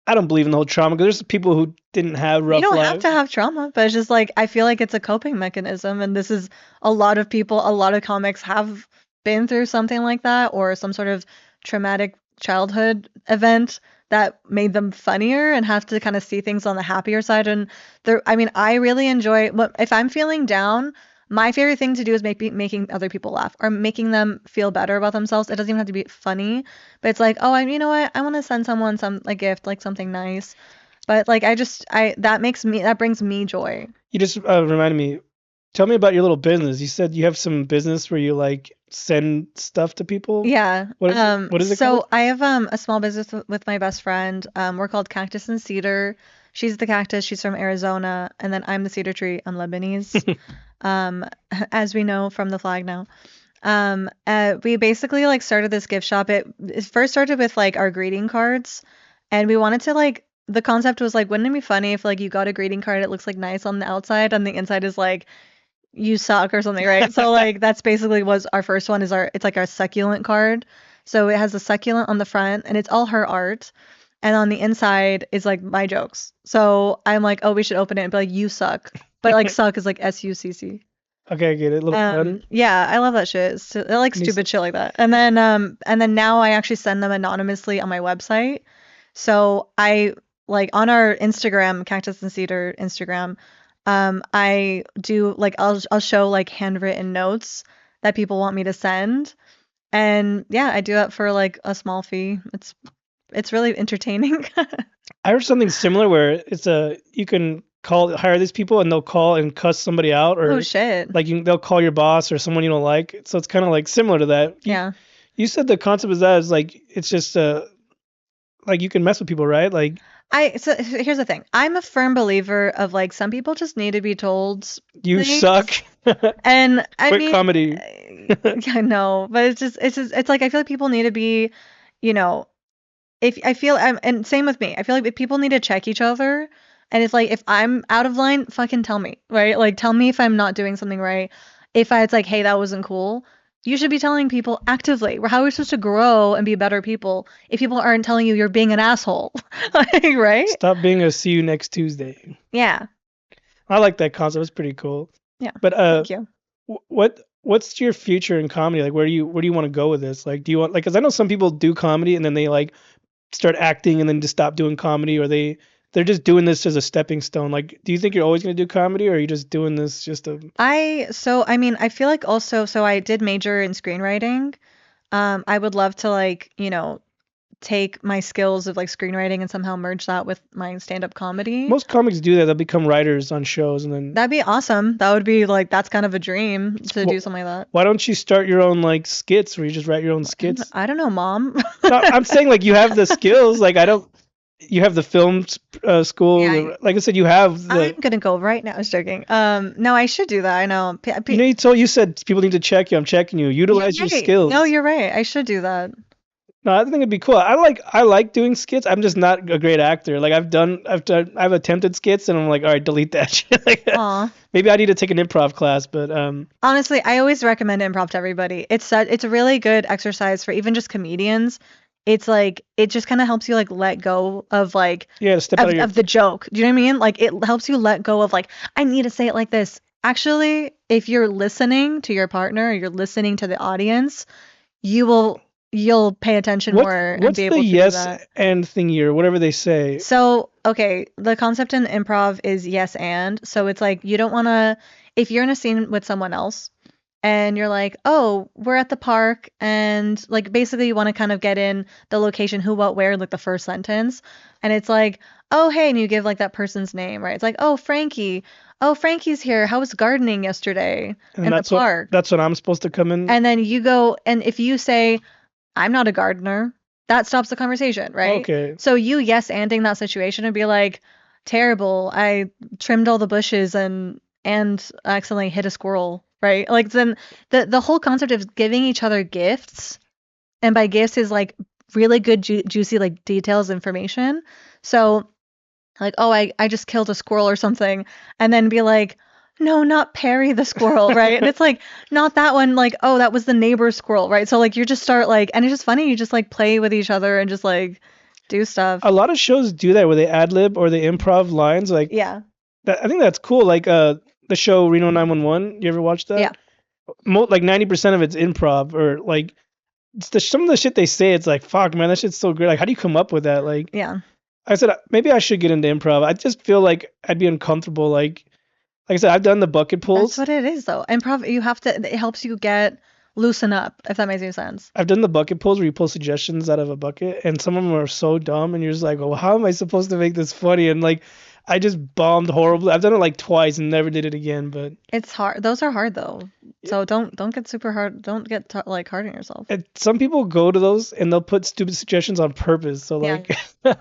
I don't believe in the whole trauma because there's people who didn't have You rough don't have lives. to have trauma, but it's just like I feel like it's a coping mechanism, and this is a lot of people, a lot of comics have been through something like that or some sort of traumatic childhood event that made them funnier and have to kind of see things on the happier side. And there, I mean, I really enjoy if I'm feeling down. My favorite thing to do is making other people laugh or making them feel better about themselves. It doesn't even have to be funny, but it's like, oh, you know what? I want to send someone a gift, like something nice. But like that brings me joy. You just reminded me. Tell me about your little business. You said you have some business where you like send stuff to people. Yeah. What is it called? So I have a small business with my best friend. We're called Cactus and Cedar. She's the cactus, she's from Arizona, and then I'm the cedar tree. I'm Lebanese. Um, as we know from the flag now. We basically like started this gift shop. It first started with like our greeting cards, and we wanted to like the concept was like, wouldn't it be funny if like you got a greeting card, it looks like nice on the outside, and the inside is like you suck or something, right? So like that's basically was our first one is it's like our succulent card. So it has a succulent on the front and it's all her art. And on the inside is like my jokes. So I'm like, oh, we should open it and be like, you suck. But like suck is like SUCC. Okay, I get it. A little fun. Yeah, I love that shit. I like stupid shit like that. And then now I actually send them anonymously on my website. So I like on our Instagram, Cactus and Cedar Instagram, I do like I'll show like handwritten notes that people want me to send. And yeah, I do that for like a small fee. It's really entertaining. I heard something similar where you can hire these people and they'll call and cuss somebody out, Oh or shit. like they'll call your boss or someone you don't like. So it's kind of like similar to that. Yeah. You said the concept is that is like it's just like you can mess with people, right? Like So here's the thing. I'm a firm believer of like some people just need to be told you suck. things. And I Quit mean, comedy. I know, but it's like I feel like people need to be, you know, if I feel and same with me. I feel like if people need to check each other, and it's like if I'm out of line, fucking tell me, right? Like tell me if I'm not doing something right. If it's like, hey, that wasn't cool. You should be telling people actively. How are we supposed to grow and be better people if people aren't telling you you're being an asshole? Like, right? Stop being a see you next Tuesday. Yeah. I like that concept. It's pretty cool. Yeah. But Thank you. what's your future in comedy? Like where do you want to go with this? Like do you want like cuz I know some people do comedy and then they like start acting and then just stop doing comedy, or they're just doing this as a stepping stone. Like do you think you're always going to do comedy, or are you just doing this just to I mean, I feel like also so I did major in screenwriting. I would love to like, take my skills of like screenwriting and somehow merge that with my stand-up comedy. Most comics do that. They'll become writers on shows and then That'd be awesome. That would be like that's kind of a dream to wh- do something like that. why don't you start your own like skits where you just write your own skits? I don't know, mom. No, I'm saying like you have the skills. Like I don't. You have the film school. Yeah, Like I said, you have I'm the. gonna go right now. I was joking. No, I should do that. I know. You said people need to check you. I'm checking you. You're Utilize your right. skills. No, you're right. I should do that. No, I think it'd be cool. I like doing skits. I'm just not a great actor. Like I've attempted skits and I'm like, all right, delete that shit. Like, Aw. maybe I need to take an improv class, but Honestly, I always recommend improv to everybody. It's a really good exercise for even just comedians. It's like it just kind of helps you like let go of like yeah, to step out of your of the joke. Do you know what I mean? Like it helps you let go of like I need to say it like this. Actually, if you're listening to your partner or you're listening to the audience, you'll pay attention more and what's be the able to do yes that. and thingy or whatever they say. So, okay, the concept in improv is yes and. So it's like you don't want to if you're in a scene with someone else and you're like, "Oh, we're at the park," and like basically you want to kind of get in the location, who, what, where, like the first sentence, and it's like, "Oh, hey," and you give like that person's name, right? It's like, "Oh, Frankie. Oh, Frankie's here. How was gardening yesterday And in the park?" that's what I'm supposed to come in. And then you go, and if you say, "I'm not a gardener," that stops the conversation, right? Okay. So you yes anding that situation and be like, "Terrible. I trimmed all the bushes and accidentally hit a squirrel," right? Like then the whole concept of giving each other gifts, and by gifts is like really good juicy like details information. So like, "Oh, I just killed a squirrel or something," and then be like, "No, not Perry the squirrel," right? And it's like, not that one, like, "Oh, that was the neighbor's squirrel," right? So like you just start like, and it's just funny, you just like play with each other and just like do stuff. A lot of shows do that where they ad lib or they improv lines. Like Yeah. that, I think that's cool. Like the show Reno 911. You ever watch that? Yeah. Like 90% of it's improv, or like some of the shit they say. It's like fuck, man, that shit's so great. Like how do you come up with that? Like Yeah. I said, maybe I should get into improv. I just feel like I'd be uncomfortable. Like I said, I've done the bucket That's pulls. what it is though. Improv, you have to, it helps you get loosen up, if that makes any sense. I've done the bucket pulls where you pull suggestions out of a bucket, and some of them are so dumb, and you're just like, well, how am I supposed to make this funny? And like, I just bombed horribly. I've done it like twice and never did it again. But It's hard. Those are hard though. So don't get super hard. Don't get like hard on yourself. some people go to those and they'll put stupid suggestions on purpose. So Yeah. like,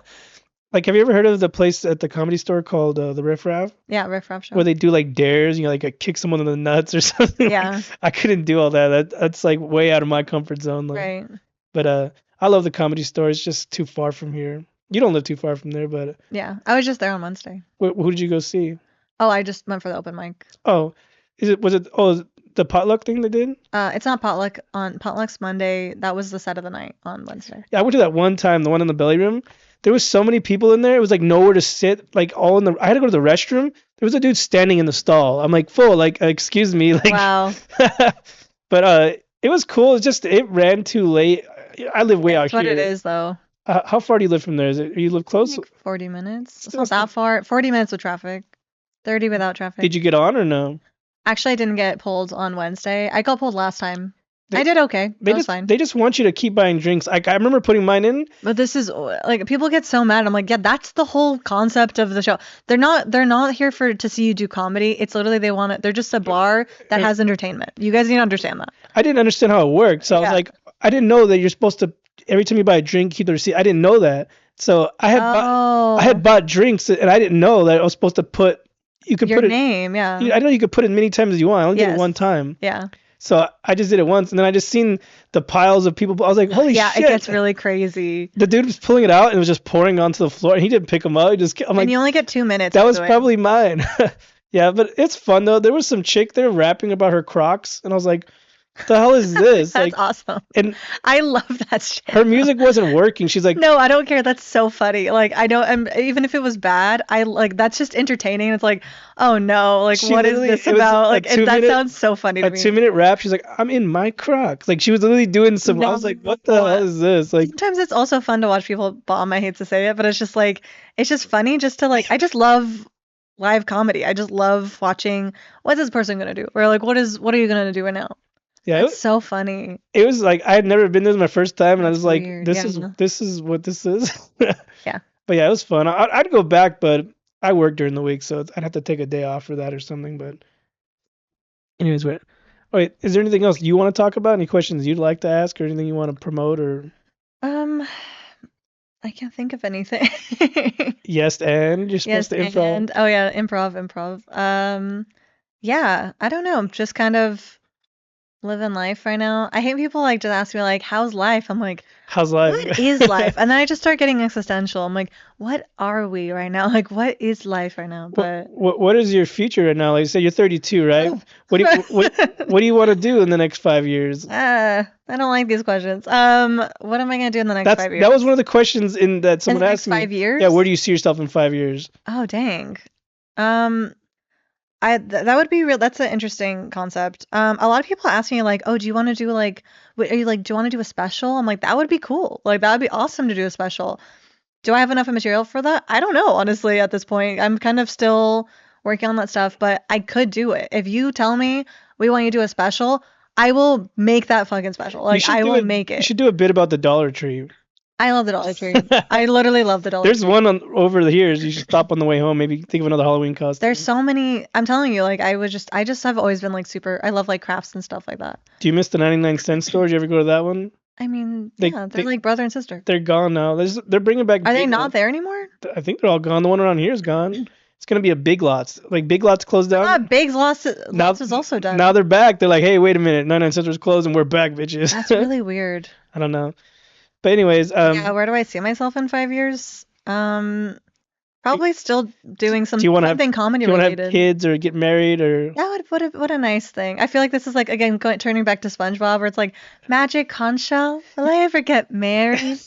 like, have you ever heard of the place at the comedy store called the Riff Raff, Yeah, riff raff show. where they do like dares? You know, like kick someone in the nuts or something. Yeah. I couldn't do all that. That's like way out of my comfort zone. Like, Right. but I love the comedy store. It's just too far from here. You don't live too far from there, but Yeah. I was just there on Wednesday. who did you go see? Oh, I just went for the open mic. Oh, was it the potluck thing they did? It's not potluck on Potluck's Monday. That was the set of the night on Wednesday. Yeah, I went to that one time, the one in the belly room. There was so many people in there. It was like nowhere to sit. Like all in the. I had to go to the restroom. There was a dude standing in the stall. I'm like, full. Like, excuse me. Like. Wow. But it was cool. It's just it ran too late. I live way out That's what here. it is though. How far do you live from there? You live close? Like 40 minutes. It's Still not that far. 40 minutes with traffic. 30 without traffic. Did you get on or no? Actually, I didn't get pulled on Wednesday. I got pulled last time. I did okay. That was fine. They just want you to keep buying drinks. Like I remember putting mine in. But this is like people get so mad. I'm like, yeah, that's the whole concept of the show. They're not here for to see you do comedy. It's literally they want it. They're just a bar that has entertainment. You guys need to understand that. I didn't understand how it worked, so I was Yeah. like, I didn't know that you're supposed to every time you buy a drink keep the receipt. I didn't know that, so I had Oh, bought drinks and I didn't know that I was supposed to put. You could your put it. name, yeah. I know you could put it many times as you want. I only did it Yes. one time. Yeah. So I just did it once, and then I just seen the piles of people. I was like, "Holy Yeah, shit!" it gets really crazy. The dude was pulling it out and it was just pouring onto the floor, and he didn't pick them up. I'm And like, you only get 2 minutes. that by was the way. probably mine. Yeah, but it's fun though. There was some chick there rapping about her Crocs, and I was like, "What the hell is this?" That's Like, awesome. and I love that shit. her music wasn't working. She's like, No, I don't care. That's so funny. Like I don't. Even if it was bad, I like that's just entertaining. It's like, oh no, like She what is literally- this it was about? a Like that 2-minute sounds so funny to a me. 2-minute rap. She's like, "I'm in my Crocs." Like she was literally doing some. I was like, "What the hell is this?" Like, Sometimes it's also fun to watch people bomb. I hate to say it, but it's just like it's just funny just to like. I just love live comedy. I just love watching. What's this person gonna do? Or like, what are you gonna do right now? yeah, It's so funny. it was like I had never been there. It was my first time, and I That's was like, weird, "This yeah. is what this is." Yeah. But yeah, it was fun. I'd go back, but I work during the week, so I'd have to take a day off for that or something. But anyways, wait. Oh, wait, is there anything else you want to talk about? Any questions you'd like to ask, or anything you want to promote, or Um, I can't think of anything. yes, and you're supposed Yes, to improv. and oh yeah, improv. Yeah, I don't know. I'm just kind of living life right now. I hate people like just ask me like, "How's life?" I'm like, How's life? "What is life?" And then I just start getting existential. I'm like, "What are we right now? Like, what is life right now?" But What is your future right now? Like you said, you're 32, right? Oh. What do you want to do in the next 5 years? I don't like these questions. What am I gonna do in the next 5 years? That was one of the questions in that In someone the asked next me. 5 years? Yeah, where do you see yourself in 5 years? Oh, dang. Um, that would be real. That's an interesting concept. A lot of people ask me like, "Oh, do you want to do like, are you like, do you want to do a special?" I'm like, that would be cool. Like, that would be awesome to do a special. Do I have enough material for that? I don't know, honestly, at this point. I'm kind of still working on that stuff, but I could do it. If you tell me we want you to do a special, I will make that fucking special. Like, I will make You it. should do a bit about the Dollar Tree. I love the Dollar Tree. I literally love the Dollar There's Tree. one over here. You should stop on the way home. Maybe think of another Halloween costume. There's so many. I'm telling you, like, I just have always been like super. I love like crafts and stuff like that. Do you miss the 99-cent store? Did you ever go to that one? I mean, They- yeah, they- they're like brother and sister. They're gone now. They're bringing back. Are they Big not Lots. there anymore? I think they're all gone. The one around here is gone. It's gonna be a Big Lots. Like Big Lots closed down. Ah, Big's Lots Now- is also done. Now they're back. They're like, hey, wait a minute, 99 cent store's closed and we're back, bitches. That's really weird. I don't know. But anyways, Yeah, where do I see myself in 5 years? Probably still doing do you want to have something comedy do you want to have related. kids or get married or? Yeah, what a nice thing. I feel like this is like again turning back to SpongeBob, where it's like magic conch shell. Will I ever get married?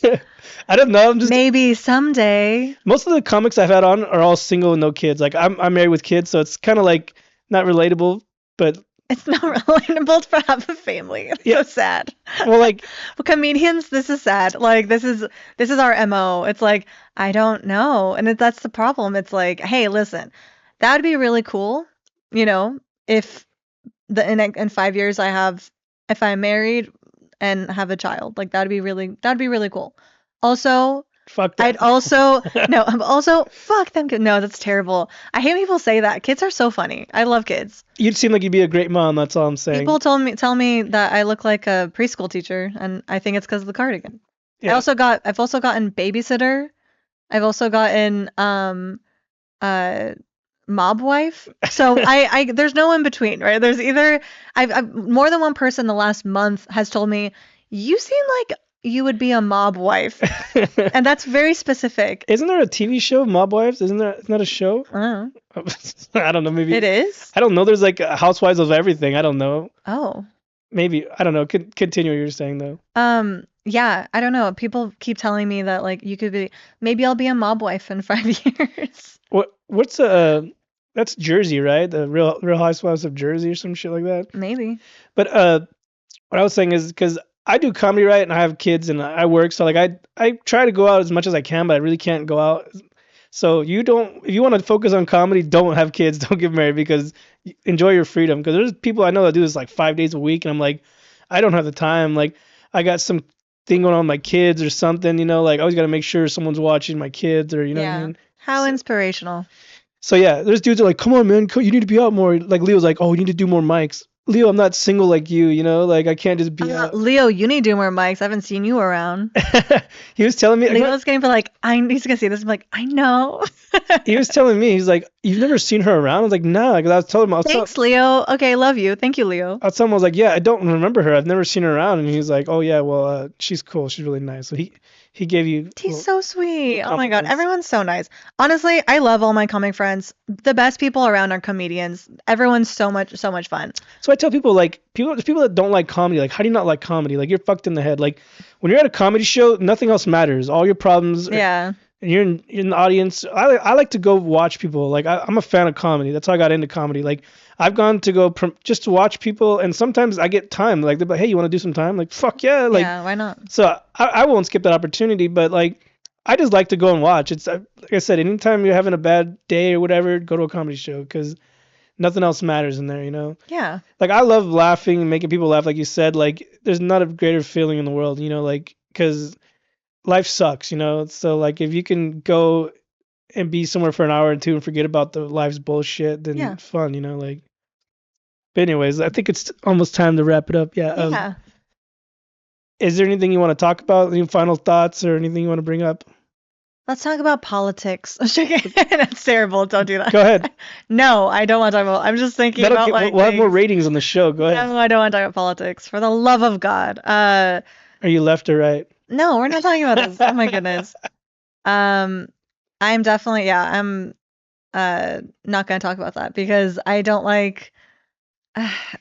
I don't know. I'm just Maybe someday. most of the comics I've had on are all single and no kids. Like I'm married with kids, so it's kind of like not relatable. But It's not relatable to have a family. It's Yeah. so sad. well, like Well, comedians, this is sad. Like this is our MO. It's like I don't know, and that's the problem. It's like, hey, listen, that would be really cool, if in 5 years if I'm married and have a child, like that'd be really cool. Also, fuck that. I'd also no, I'm also fuck them. No, that's terrible. I hate when people say that. Kids are so funny. I love kids. You'd seem like you'd be a great mom. That's all I'm saying. People tell me that I look like a preschool teacher, and I think it's because of the cardigan. Yeah. I've also gotten babysitter. I've also gotten mob wife. So I there's no in between, right? There's either I've more than one person the last month has told me you seem like you would be a mob wife, and that's very specific. Isn't there a TV show, Mob Wives? Isn't that a show? I don't know. I don't know. Maybe It is. I don't know. There's like housewives of everything. I don't know. Oh. Maybe I don't know. Continue what you're saying though. Yeah, I don't know. People keep telling me that like you could be maybe I'll be a mob wife in 5 years. What's that's Jersey, right? The Real Housewives of Jersey or some shit like that. Maybe. But what I was saying is because I do comedy, right, and I have kids and I work, so like I try to go out as much as I can, but I really can't go out. So if you want to focus on comedy, don't have kids, don't get married because enjoy your freedom. Because there's people I know that do this like 5 days a week, and I'm like, I don't have the time. Like I got some thing going on with my kids or something, like I always got to make sure someone's watching my kids or you know what I Yeah. mean. How So, inspirational. so yeah, there's dudes that are like, come on, man, you need to be out more. Like Leo's like, oh, you need to do more mics. Leo, I'm not single like you, like I can't just be out. Leo, you need to do more mics. I haven't seen you around. He was telling me, Leo's gonna be like, he's gonna see this. I'm like, I know. he was telling me, he's like, you've never seen her around? I was like, nah, because I was telling him, Thanks, Leo. Okay, love you. Thank you, Leo. I was like, yeah, I don't remember her. I've never seen her around. And he's like, oh yeah, well, she's cool. She's really nice. So he gave you He's little, so little sweet. Oh my God, compliments. everyone's so nice. Honestly, I love all my comic friends. The best people around are comedians. Everyone's so much fun. So I tell people like there's people that don't like comedy. Like, how do you not like comedy? Like, you're fucked in the head. Like, when you're at a comedy show, nothing else matters. All your problems. Yeah. And you're in the audience. I like to go watch people. Like, I'm a fan of comedy. That's how I got into comedy. Like, I've gone to go just to watch people, and sometimes I get time. Like, they're like, hey, you want to do some time? Like, fuck yeah. Like, Yeah, why not? so I won't skip that opportunity. But like, I just like to go and watch. It's like I said, anytime you're having a bad day or whatever, go to a comedy show because nothing else matters in there. Yeah. Like, I love laughing and making people laugh. Like you said, like there's not a greater feeling in the world. Like because life sucks. So like if you can go and be somewhere for an hour or two and forget about the life's bullshit, then Yeah. fun. Like. But anyways, I think it's almost time to wrap it up. Yeah. Yeah. Is there anything you want to talk about? Any final thoughts or anything you want to bring up? Let's talk about politics. That's terrible. Don't do that. Go ahead. No, I don't want to talk about. I'm just thinking about like We'll have more things. ratings on the show. Go ahead. No, I don't want to talk about politics. For the love of God. Are you left or right? No, we're not talking about this. Oh my goodness. I'm definitely, yeah, I'm not gonna talk about that because I don't like.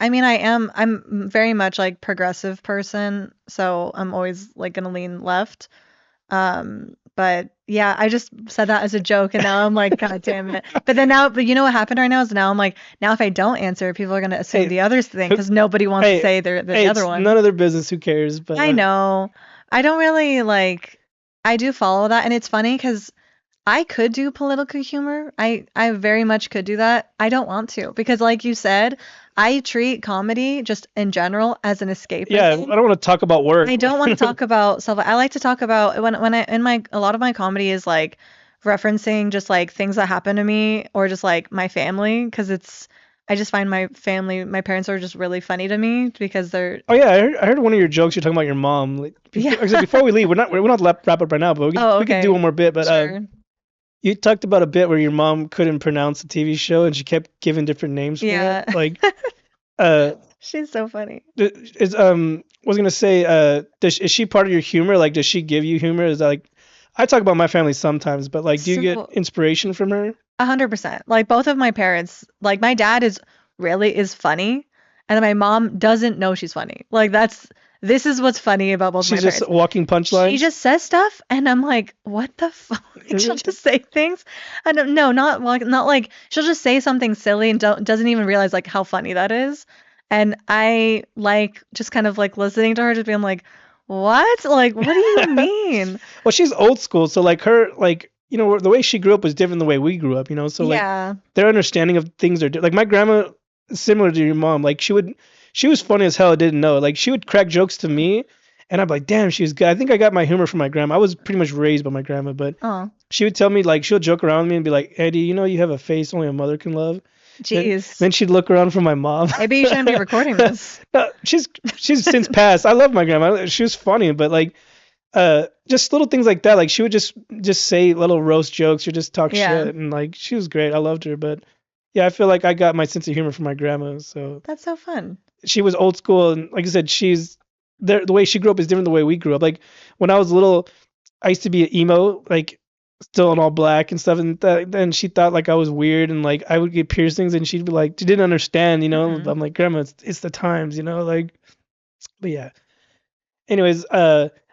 I mean, I'm very much like progressive person, so I'm always like gonna lean left. But yeah, I just said that as a joke, and now I'm like, God damn it. But you know what happened right now is now I'm like, now if I don't answer, people are gonna assume Hey, the other thing because nobody wants to say they're the hey, other it's one. none of their business. Who cares? But I know. I don't really like. I do follow that, and it's funny because I could do political humor. I very much could do that. I don't want to because, like you said, I treat comedy just in general as an yeah, I escapism. don't want to talk about work. I don't want to talk about self. I like to talk about when I in my a lot of my comedy is like referencing just like things that happen to me or just like my family because it's I just find my parents are just really funny to me because they're Oh yeah, I heard one of your jokes. You're talking about your mom. Like, yeah. before we leave, we're not wrap up right now, but Oh, we could do okay. one more bit. But Sure. you talked about a bit where your mom couldn't pronounce the TV show and she kept giving different names for Yeah. it. Like, uh, She's so funny. is was gonna say, is she part of your humor? Like, does she give you humor? Is that like, I talk about my family sometimes, but like, do you get So inspiration from her? 100%. Like both of my parents, like my dad is funny, and then my mom doesn't know she's funny. Like this is what's funny about both of my She's just parents. walking She punchlines. just says stuff, and I'm like, what the fuck? Like, she'll just say things. I don't no, not like she'll just say something silly and doesn't even realize like how funny that is. And I like just kind of like listening to her, just being like, what? Like, what do you mean? Well, she's old school, so like her, like the way she grew up was different than the way we grew up. So like Yeah. their understanding of things are like my grandma, similar to your mom. Like she was funny as hell. I didn't know. Like she would crack jokes to me, and I'm like, damn, she was good. I think I got my humor from my grandma. I was pretty much raised by my grandma, but Oh, she would tell me like she'll joke around with me and be like, Eddie, you have a face only a mother can love. jeez. Then she'd look around for my mom. Maybe you shouldn't be recording this. No, she's since passed. I love my grandma. She was funny, but like just little things like that. Like she would just say little roast jokes or just talk Yeah. shit, and like she was great. I loved her, but yeah, I feel like I got my sense of humor from my grandma. So That's so fun. she was old school, and like I said, she's the way she grew up is different than the way we grew up. Like when I was little, I used to be an emo, like still in all black and stuff, and then she thought like I was weird, and like I would get piercings, and she'd be like, she didn't understand. Mhm. I'm like, grandma, it's the times. Like, but yeah. Anyways,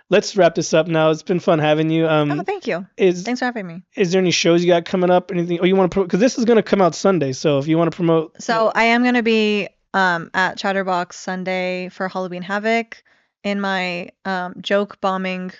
let's wrap this up now. It's been fun having you. Oh, thank you. Is Thanks for having me. is there any shows you got coming up? Anything? Oh, you want to promote? Because this is gonna come out Sunday, so if you want to promote, So I am gonna be at Chatterbox Sunday for Halloween Havoc in my joke bombing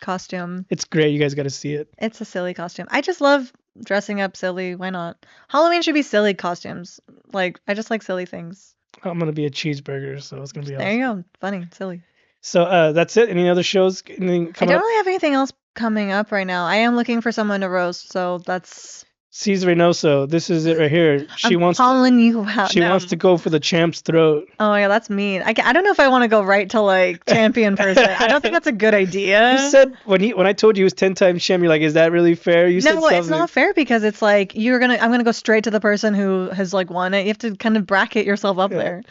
costume. it's great. You guys got to see it. It's a silly costume. I just love dressing up silly. Why not? Halloween should be silly costumes. Like I just like silly things. I'm gonna be a cheeseburger, so it's gonna be There you awesome. go. Funny, silly. So that's it. Any other shows? Anything I coming don't up? really have anything else coming up right now. I am looking for someone to roast, so that's Cesar Reynoso. This is it right here. I'm calling you out She now. wants to go for the champ's throat. Oh my god, that's mean. I don't know if I want to go right to like champion person. I don't think that's a good You idea. said when I told you he was 10 times champ, you're like, is that really fair? You said No, it's something. not fair because it's like I'm gonna go straight to the person who has like won it. You have to kind of bracket yourself up Yeah. there.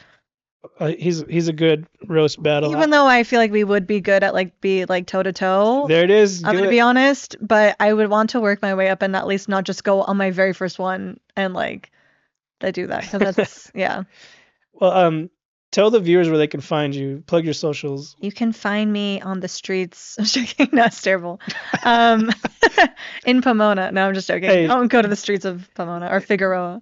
He's a good roast battle. Even though I feel like we would be good at like be like toe to toe, There it is. I'm Do gonna it. be honest, but I would want to work my way up and at least not just go on my very first one and like I do that because that's yeah. Well, tell the viewers where they can find you. Plug your socials. You can find me on the streets. I'm just joking. No, it's terrible. Um, in Pomona. No, I'm just joking. Hey. Don't go to the streets of Pomona or Figueroa.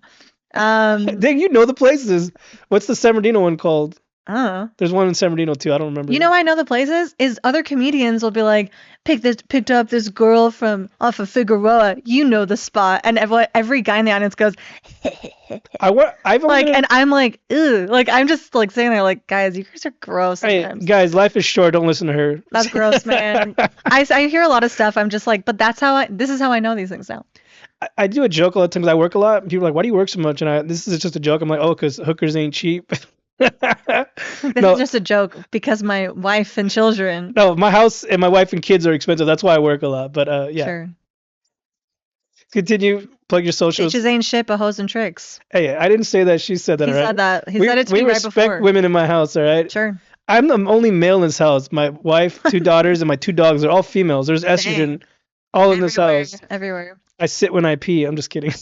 Dang, you know the places. What's the San Bernardino one called? I don't know. There's one in San Bernardino too. I don't remember. You know, I know the places. Is other comedians will be like, picked up this girl from off of Figueroa. You know the spot, and every guy in the audience goes, I've only like, and I'm like, ew, like I'm just like sitting there, like, guys, you guys are gross Hey, sometimes. guys, life is short. Don't listen to her. That's gross, man. I hear a lot of stuff. I'm just like, but this is how I know these things now. I do a joke a lot of times. I work a lot. And people are like, why do you work so much? And this is just a joke. I'm like, oh, because hookers ain't cheap. This No. is just a joke because my wife and children. No, my house and my wife and kids are expensive. That's why I work a lot. But yeah, Sure. continue. Plug your socials. Bitches ain't shit but hoes and tricks. Hey, I didn't say that. She said that. He all right? said that. He we, said it to we me right respect before. women in my house. All right. Sure. I'm the only male in this house. My wife, 2 daughters, and my 2 dogs are all females. There's estrogen all in this house. Everywhere. I sit when I pee. I'm just kidding.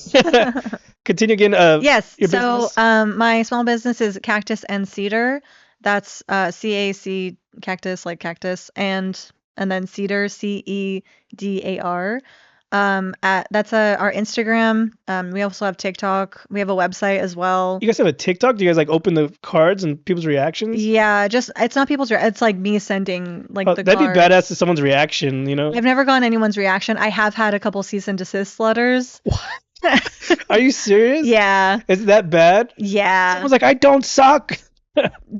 Continue again. Yes. Your So, business? my small business is Cactus and Cedar. That's CAC cactus like cactus and then Cedar CEDAR. That's our Instagram. We also have TikTok. We have a website as well. You guys have a TikTok? Do you guys like open the cards and people's reactions? Yeah, just it's not it's like me sending like Oh, the that'd cards. be badass to someone's reaction, you know? I've never gotten anyone's reaction. I have had a couple cease and desist letters. Are you serious? Yeah. Is it that bad? Yeah. Someone's like, I don't suck.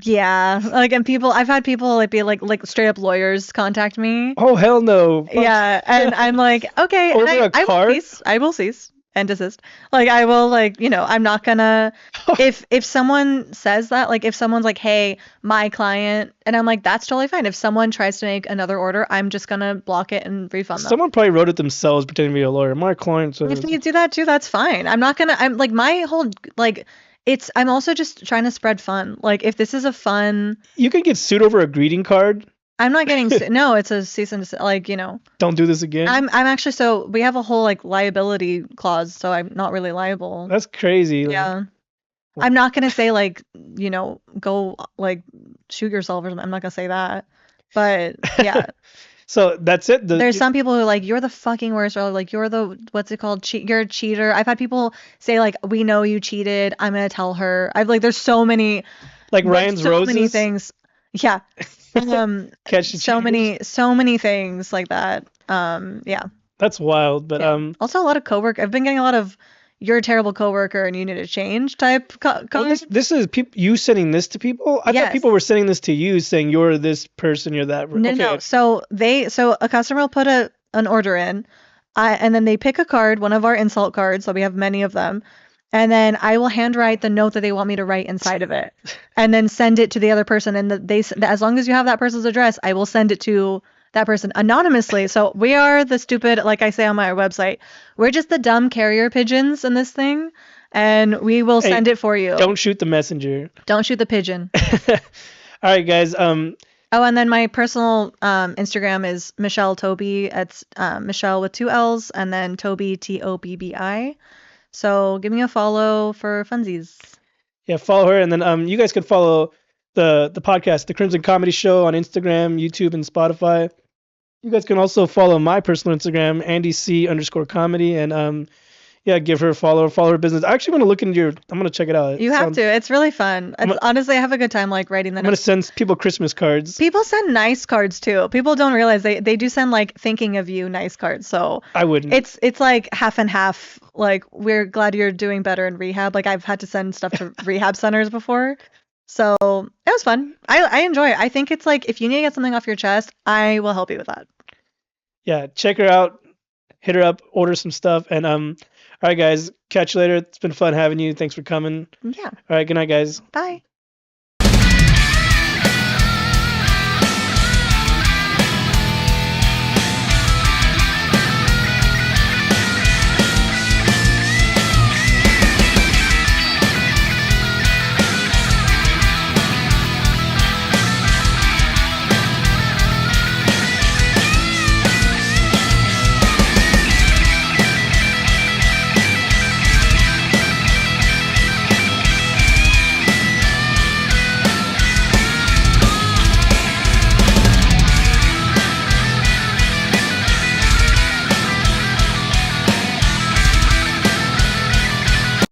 Yeah. Like and I've had people like be like straight up lawyers contact me. Oh, hell no. Fuck. Yeah, and I'm like, okay, Over and a I card? will cease and desist. Like I will like, I'm not gonna if someone says that, like if someone's like, hey, my client, and I'm like, that's totally fine. If someone tries to make another order, I'm just gonna block it and refund them. Someone probably wrote it themselves pretending to be a lawyer. My client says. If they do that too, that's fine. I'm like my whole like I'm also just trying to spread fun. Like if this is a fun, You can get sued over a greeting card. I'm not getting no, it's a cease and desist, like, Don't do this again. I'm actually so we have a whole like liability clause, so I'm not really liable. That's crazy. Like, Yeah. I'm not gonna say like, go like shoot yourself or something. I'm not gonna say that. But yeah. So that's it. There's some people who are like, you're the fucking worst, or like you're the what's it called? You're a cheater. I've had people say like, we know you cheated. I'm gonna tell her. I've like there's so many like Ryan's so roses. many things. Yeah. Catch the so cheaters. many things like that. Yeah. That's wild. But Yeah. Also a lot of coworker. I've been getting a lot of you're a terrible coworker and you need to change type comments. This is you sending this to people? I thought Yes. people were sending this to you saying you're this person, you're that. No, Okay. no. So a customer will put an order in, and then they pick a card, one of our insult cards. So we have many of them, and then I will handwrite the note that they want me to write inside of it, and then send it to the other person. And as long as you have that person's address, I will send it to that person anonymously. So we are the stupid, like I say on my website, we're just the dumb carrier pigeons in this thing, and we will send it for you. Don't shoot the messenger. Don't shoot the pigeon. All right, guys. Oh, and then my personal Instagram is Michelle Tobbi. It's Michelle with 2 L's and then Tobbi TOBBI. So give me a follow for funsies. Yeah, follow her, and then you guys can follow the podcast, the Crimson Comedy Show, on Instagram, YouTube, and Spotify. You guys can also follow my personal Instagram, AndyC_comedy, and yeah, give her a follow her business. I actually want to look into I'm gonna check it out. You have to. It's really fun. Honestly, I have a good time like writing I'm gonna send people Christmas cards. People send nice cards too. People don't realize they do send like thinking of you nice cards. So I wouldn't. It's like half and half. Like we're glad you're doing better in rehab. Like I've had to send stuff to rehab centers before. So it was fun. I enjoy it. I think it's like if you need to get something off your chest, I will help you with that. Yeah, check her out, hit her up, order some stuff, and all right, guys, catch you later. It's been fun having you. Thanks for coming. Yeah. All right, good night, guys. Bye.